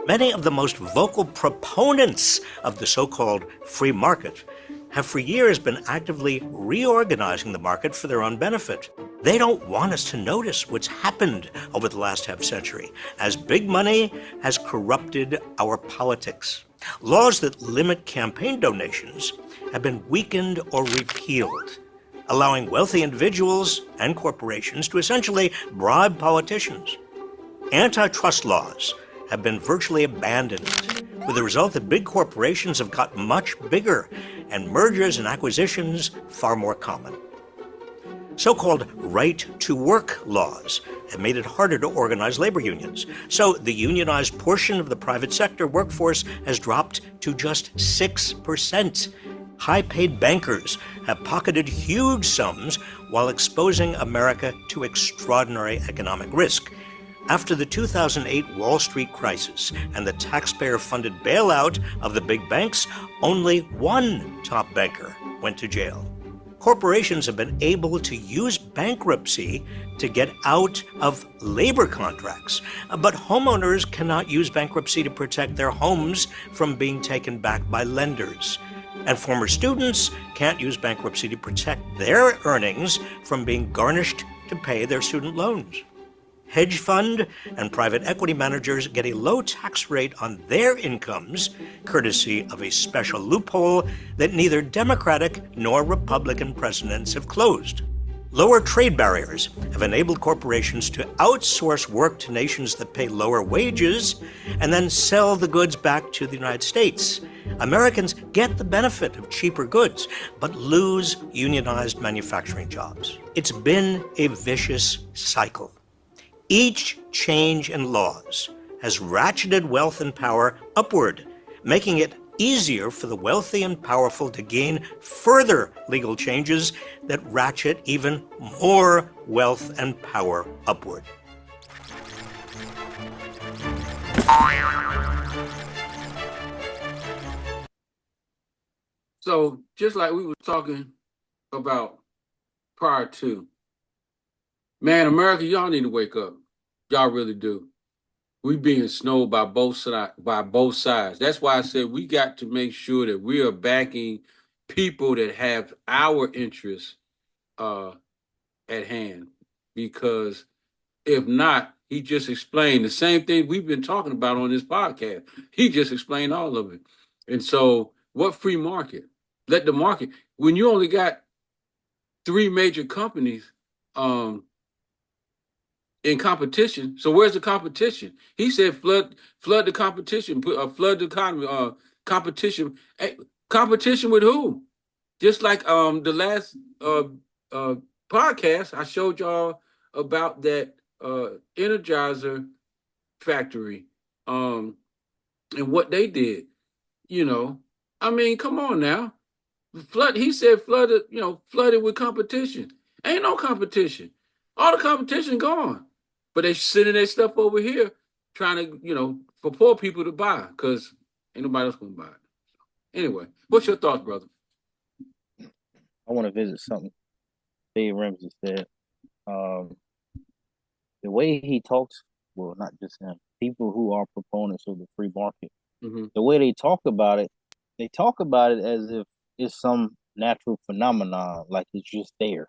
Many of the most vocal proponents of the so-called free market have for years been actively reorganizing the market for their own benefit. They don't want us to notice what's happened over the last half-century, as big money has corrupted our politics. Laws that limit campaign donations have been weakened or repealed, allowing wealthy individuals and corporations to essentially bribe politicians. Antitrust laws have been virtually abandoned, with the result that big corporations have got much bigger and mergers and acquisitions far more common. So-called right-to-work laws have made it harder to organize labor unions. So the unionized portion of the private sector workforce has dropped to just 6%. High-paid bankers have pocketed huge sums while exposing America to extraordinary economic risk. After the 2008 Wall Street crisis and the taxpayer-funded bailout of the big banks, only one top banker went to jail. Corporations have been able to use bankruptcy to get out of labor contracts, but homeowners cannot use bankruptcy to protect their homes from being taken back by lenders. And former students can't use bankruptcy to protect their earnings from being garnished to pay their student loans. Hedge fund and private equity managers get a low tax rate on their incomes, courtesy of a special loophole that neither Democratic nor Republican presidents have closed. Lower trade barriers have enabled corporations to outsource work to nations that pay lower wages and then sell the goods back to the United States. Americans get the benefit of cheaper goods, but lose unionized manufacturing jobs. It's been a vicious cycle. Each change in laws has ratcheted wealth and power upward, making it easier for the wealthy and powerful to gain further legal changes that ratchet even more wealth and power upward. So just like we were talking about prior to, man, America, y'all need to wake up. Y'all really do. We being snowed by both sides. That's why I said we got to make sure that we are backing people that have our interests at hand. Because if not, he just explained the same thing we've been talking about on this podcast. He just explained all of it. And so, what free market? Let the market. When you only got three major companies, in competition. So where's the competition? He said flood the competition, flood the economy, competition. Competition with who? Just like the last podcast, I showed y'all about that Energizer factory and what they did. You know, I mean, come on now. He said flooded, flooded with competition. Ain't no competition. All the competition gone. But they sending their stuff over here trying to, for poor people to buy because ain't nobody else gonna buy it. Anyway, what's your thoughts, brother? I want to visit something Dave Ramsey said. The way he talks, well, not just him, people who are proponents of the free market, the way they talk about it as if it's some natural phenomenon, like it's just there.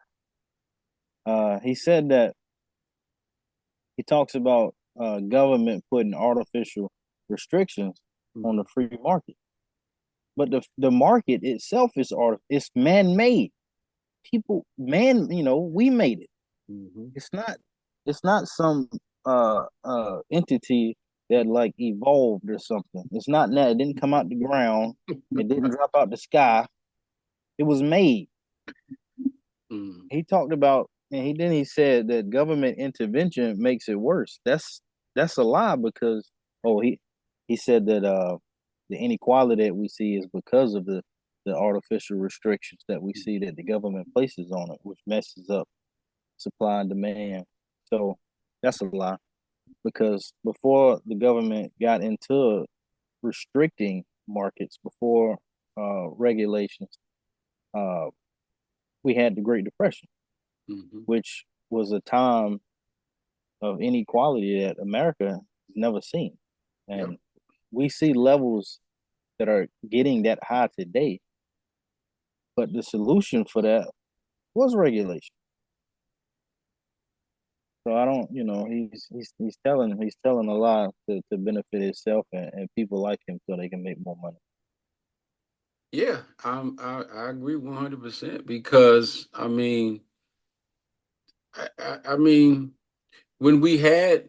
He said that he talks about government putting artificial restrictions on the free market, but the market itself is it's man-made. We made it. It's not some entity that like evolved or something. It's not that. It didn't come out the ground. It didn't drop out the sky. It was made. He talked about, and he said that government intervention makes it worse. That's a lie because he said that the inequality that we see is because of the artificial restrictions that we see that the government places on it, which messes up supply and demand. So that's a lie, because before the government got into restricting markets, before regulations, we had the Great Depression, which was a time of inequality that America has never seen. And we see levels that are getting that high today. But the solution for that was regulation. So I don't, he's telling a lie to benefit himself and people like him so they can make more money. Yeah, I agree 100% because I mean, I mean, when we had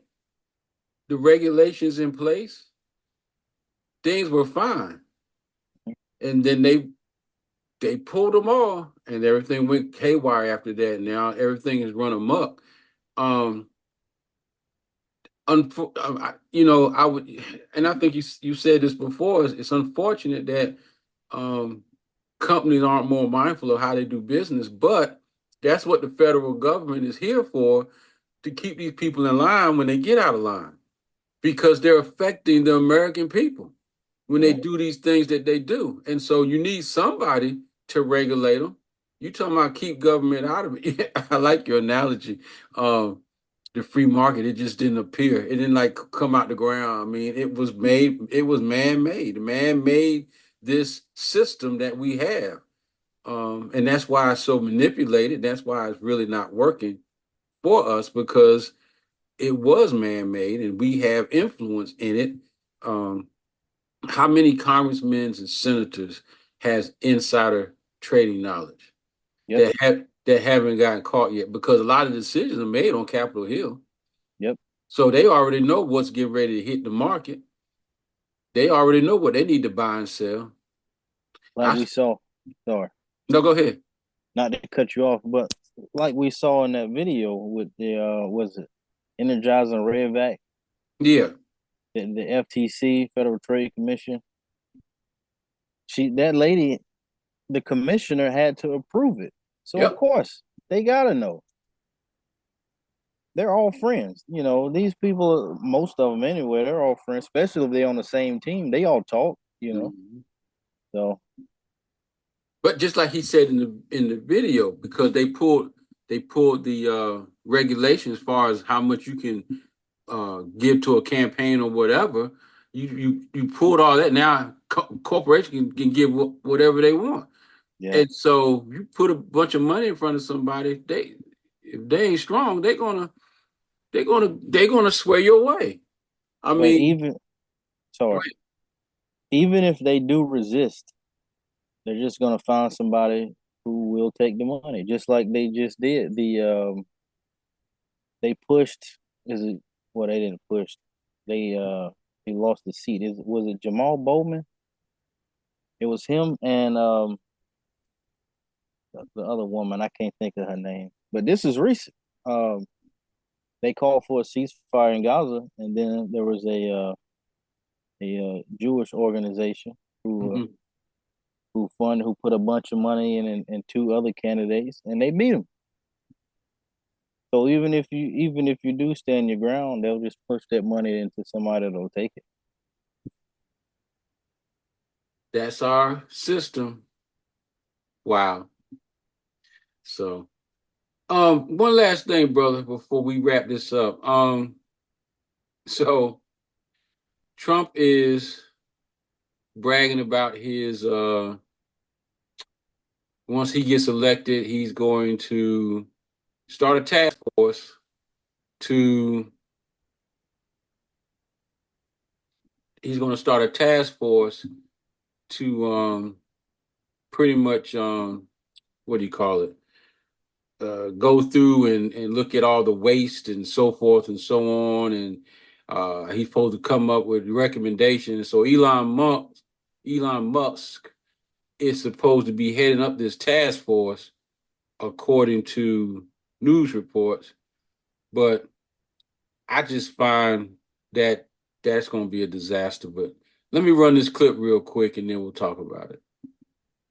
the regulations in place, things were fine, and then they pulled them all, and everything went haywire after that. Now everything is run amok. I would, and I think you said this before. It's unfortunate that companies aren't more mindful of how they do business, but that's what the federal government is here for, to keep these people in line when they get out of line, because they're affecting the American people when they do these things that they do. And so you need somebody to regulate them. You talking about keep government out of it. I like your analogy. The free market, it just didn't appear. It didn't like come out the ground. I mean, it was man-made. Man made this system that we have. And that's why it's so manipulated. That's why it's really not working for us, because it was man-made and we have influence in it. How many congressmen and senators has insider trading knowledge that haven't gotten caught yet? Because a lot of decisions are made on Capitol Hill. So they already know what's getting ready to hit the market. They already know what they need to buy and sell. We saw. Sorry. No, go ahead. Not to cut you off, but like we saw in that video with the was it Energizer and Redback? Yeah. The FTC, Federal Trade Commission. that lady, the commissioner had to approve it. So Yep. of course they gotta know. They're all friends. You know, these people, most of them anyway, they're all friends, especially if they're on the same team. They all talk, you know. So, But just like he said in the video, because they pulled the regulation as far as how much you can give to a campaign or whatever. You pulled all that. Now corporations can give whatever they want. yeah. And so you put a bunch of money in front of somebody, if they ain't strong, they're gonna sway your way. I But mean, even if they do resist, they're just gonna find somebody who will take the money, just like they just did. They pushed. Is it? Well, they didn't push. They he lost the seat. Was it Jamal Bowman? It was him and the other woman. I can't think of her name. But this is recent. They called for a ceasefire in Gaza, and then there was a Jewish organization who who put a bunch of money in and two other candidates, and they beat them. So even if you do stand your ground, they'll just push that money into somebody that'll take it. that's our system. Wow. So, one last thing, brother, before we wrap this up. So Trump is bragging about his once he gets elected, he's going to start a task force to pretty much what do you call it? Go through and look at all the waste and so forth and so on, and he's supposed to come up with recommendations. So Elon Musk is supposed to be heading up this task force, according to news reports. But I just find that that's going to be a disaster. But let me run this clip real quick, and then we'll talk about it.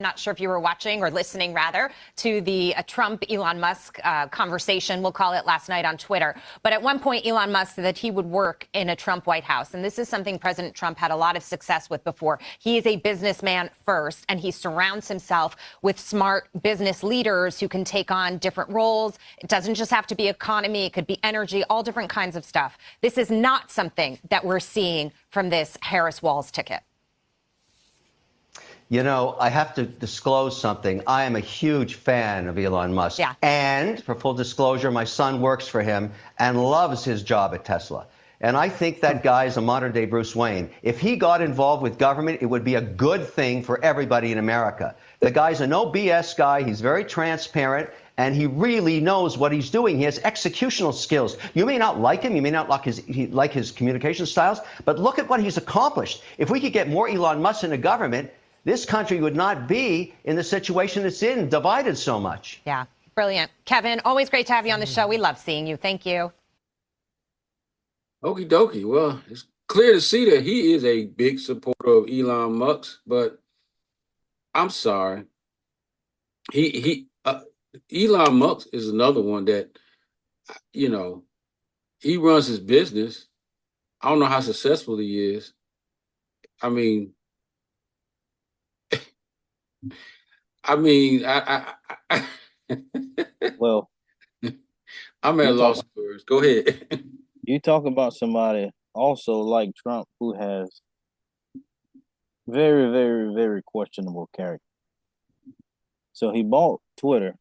Not sure if you were watching or listening, rather, to the Trump-Elon Musk conversation, we'll call it, last night on Twitter. But at one point, Elon Musk said that he would work in a Trump White House. And this is something President Trump had a lot of success with before. He is a businessman first, and he surrounds himself with smart business leaders who can take on different roles. It doesn't just have to be economy. It could be energy, all different kinds of stuff. This is not something that we're seeing from this Harris-Walz ticket. You know, I have to disclose something. I am a huge fan of Elon Musk. Yeah. And for full disclosure, my son works for him and loves his job at Tesla. And I think that guy is a modern day Bruce Wayne. If he got involved with government, it would be a good thing for everybody in America. The guy's a no BS guy. He's very transparent. And he really knows what he's doing. He has executional skills. You may not like him. You may not like his communication styles. But look at what he's accomplished. If we could get more Elon Musk into government, this country would not be in the situation it's in, divided so much. Yeah, brilliant. Kevin, always great to have you on the show. We love seeing you. Thank you. Okie dokie. Well, it's clear to see that he is a big supporter of Elon Musk, but I'm sorry. Elon Musk is another one that, you know, he runs his business. I don't know how successful he is. I mean, Well, I'm at a loss for words. Go ahead. You talk about somebody also like Trump who has very, very, very questionable character. So he bought Twitter,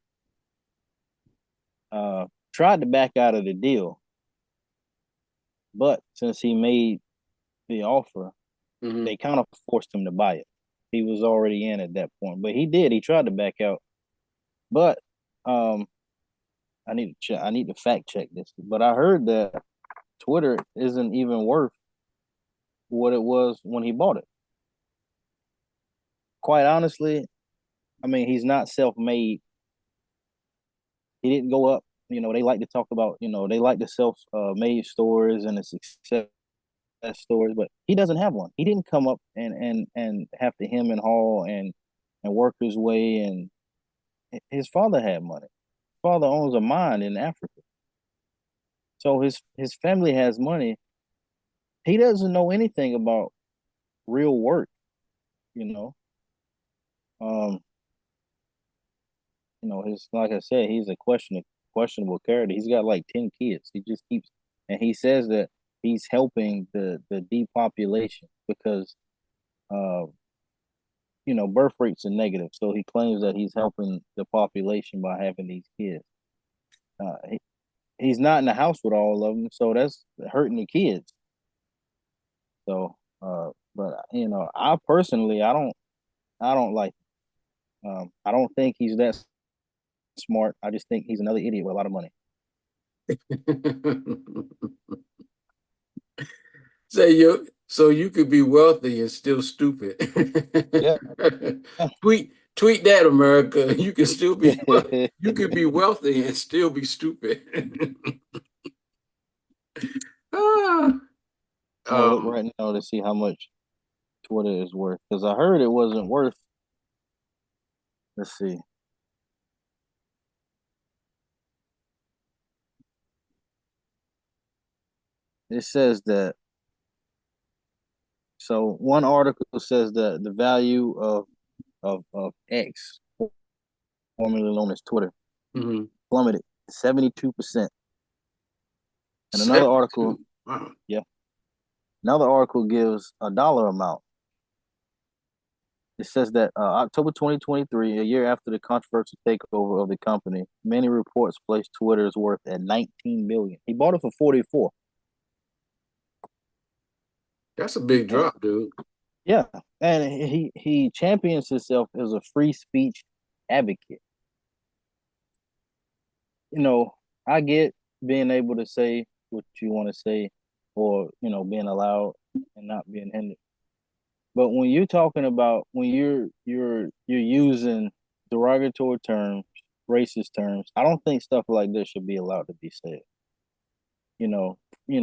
tried to back out of the deal, but since he made the offer, they kind of forced him to buy it. He was already in at that point, but he did. He tried to back out, but I need to fact check this. But I heard that Twitter isn't even worth what it was when he bought it. Quite honestly, I mean, he's not self-made. He didn't go up. You know, they like to talk about, you know, they like the self-made stories and the success stories, but he doesn't have one. He didn't come up and have to hem and haw and work his way. And his father had money. His father owns a mine in Africa, so his family has money. He doesn't know anything about real work, you know. Um, his like I said, he's a questionable character. He's got like 10 kids. He just keeps, and he says that he's helping the depopulation because birth rates are negative. So he claims that he's helping the population by having these kids. He's not in the house with all of them, so that's hurting the kids. So, but I personally, I don't like him. I don't think he's that smart. I just think he's another idiot with a lot of money. So you could be wealthy and still stupid. Yeah. Tweet that, America. You can still be you could be wealthy and still be stupid. I'll look right now to see how much Twitter is worth, because I heard it wasn't worth. Let's see. It says that. So one article says that the value of X, formerly known as Twitter, plummeted 72%. And another article, yeah, another article gives a dollar amount. It says that October 2023, a year after the controversial takeover of the company, many reports placed Twitter's worth at 19 billion. He bought it for 44. That's a big drop, dude. Yeah, and he champions himself as a free speech advocate. I get being able to say what you want to say, or being allowed and not being hindered. But when you're talking about when you're using derogatory terms, racist terms, I don't think stuff like this should be allowed to be said.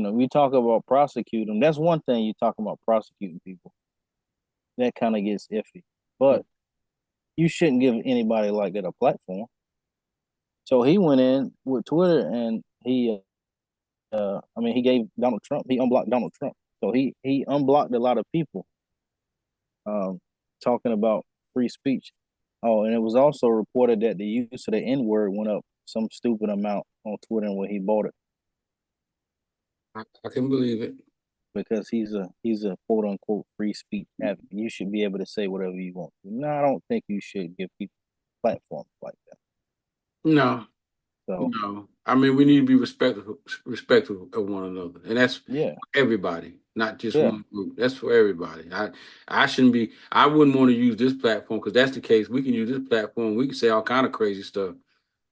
We talk about prosecuting. That's one thing you talk about prosecuting people. That kind of gets iffy. But you shouldn't give anybody like that a platform. So he went in with Twitter and he gave Donald Trump, he unblocked Donald Trump. So he unblocked a lot of people talking about free speech. Oh, and it was also reported that the use of the N-word went up some stupid amount on Twitter when he bought it. I can believe it. Because he's a quote unquote free speech advocate. You should be able to say whatever you want. No, I don't think you should give people platforms like that. No. So, no. I mean, we need to be respectful of one another. And that's everybody, not just one group. That's for everybody. I wouldn't want to use this platform, because that's the case. We can use this platform. We can say all kind of crazy stuff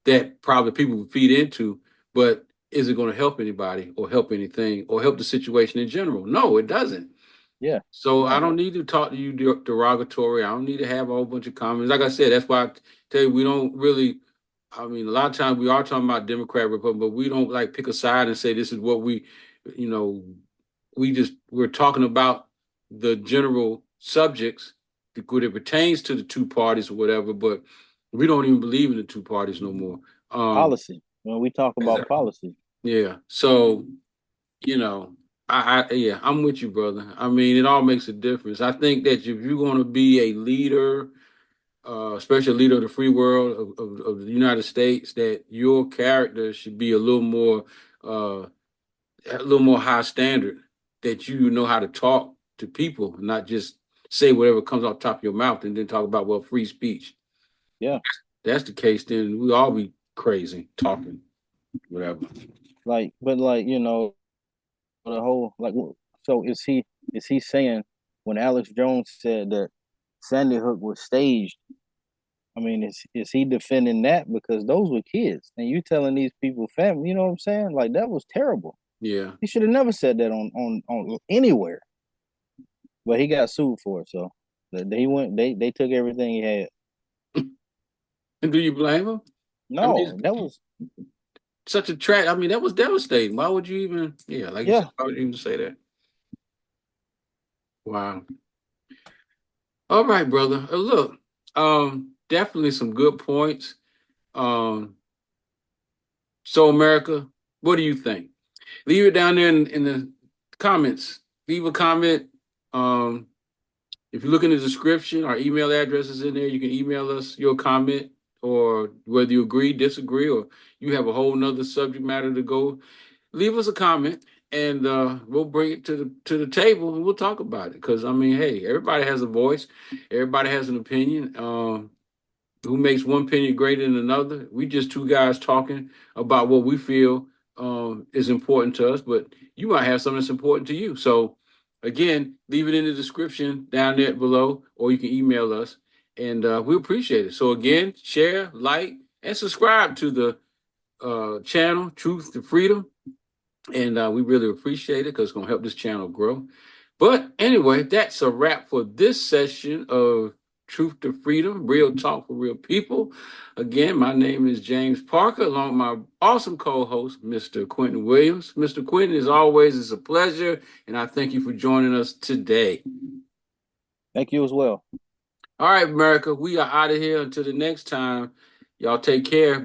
that probably people would feed into, but is it going to help anybody or help anything or help the situation in general? No, it doesn't. Yeah. So I don't need to talk to you derogatory. I don't need to have a whole bunch of comments. Like I said, that's why I tell you, we don't really, I mean, a lot of times we are talking about Democrat, Republican, but we don't like pick a side and say this is what we're talking about the general subjects that it pertains to the two parties or whatever, but we don't even believe in the two parties no more. Policy. When we talk about policy. Yeah. So, I'm with you, brother. I mean, it all makes a difference. I think that if you're going to be a leader, especially a leader of the free world of the United States, that your character should be a little more high standard, that you know how to talk to people, not just say whatever comes off the top of your mouth and then talk about, well, free speech. Yeah. If that's the case, then we all be crazy talking, whatever. The whole so is he saying when Alex Jones said that Sandy Hook was staged? I mean, is he defending that? Because those were kids, and you telling these people family, you know what I'm saying? Like, that was terrible. Yeah. He should have never said that on anywhere. But he got sued for it, so they took everything he had. And do you blame him? No, that was such a track. I mean, that was devastating. Why would you even? Why would you even say that? Wow. All right, brother. Look, definitely some good points. Um, so America, what do you think? Leave it down there in the comments. Leave a comment. Um, if you look in the description, our email address is in there. You can email us your comment or whether you agree, disagree, or you have a whole nother subject matter to go. Leave us a comment and we'll bring it to the table and we'll talk about it. Because I mean, hey, everybody has a voice, everybody has an opinion. Who makes one opinion greater than another? We just two guys talking about what we feel is important to us, but you might have something that's important to you. So again, leave it in the description down there below, or you can email us, and we appreciate it. So again, share, like, and subscribe to the channel Truth to Freedom, and we really appreciate it because it's going to help this channel grow. But anyway, that's a wrap for this session of Truth to Freedom, real talk for real people. Again, my name is James Parker, along with my awesome co-host, Mr. Quentin Williams. Mr. Quentin, as always, it's a pleasure, and I thank you for joining us today. Thank you as well. All right, America, we are out of here until the next time. Y'all take care.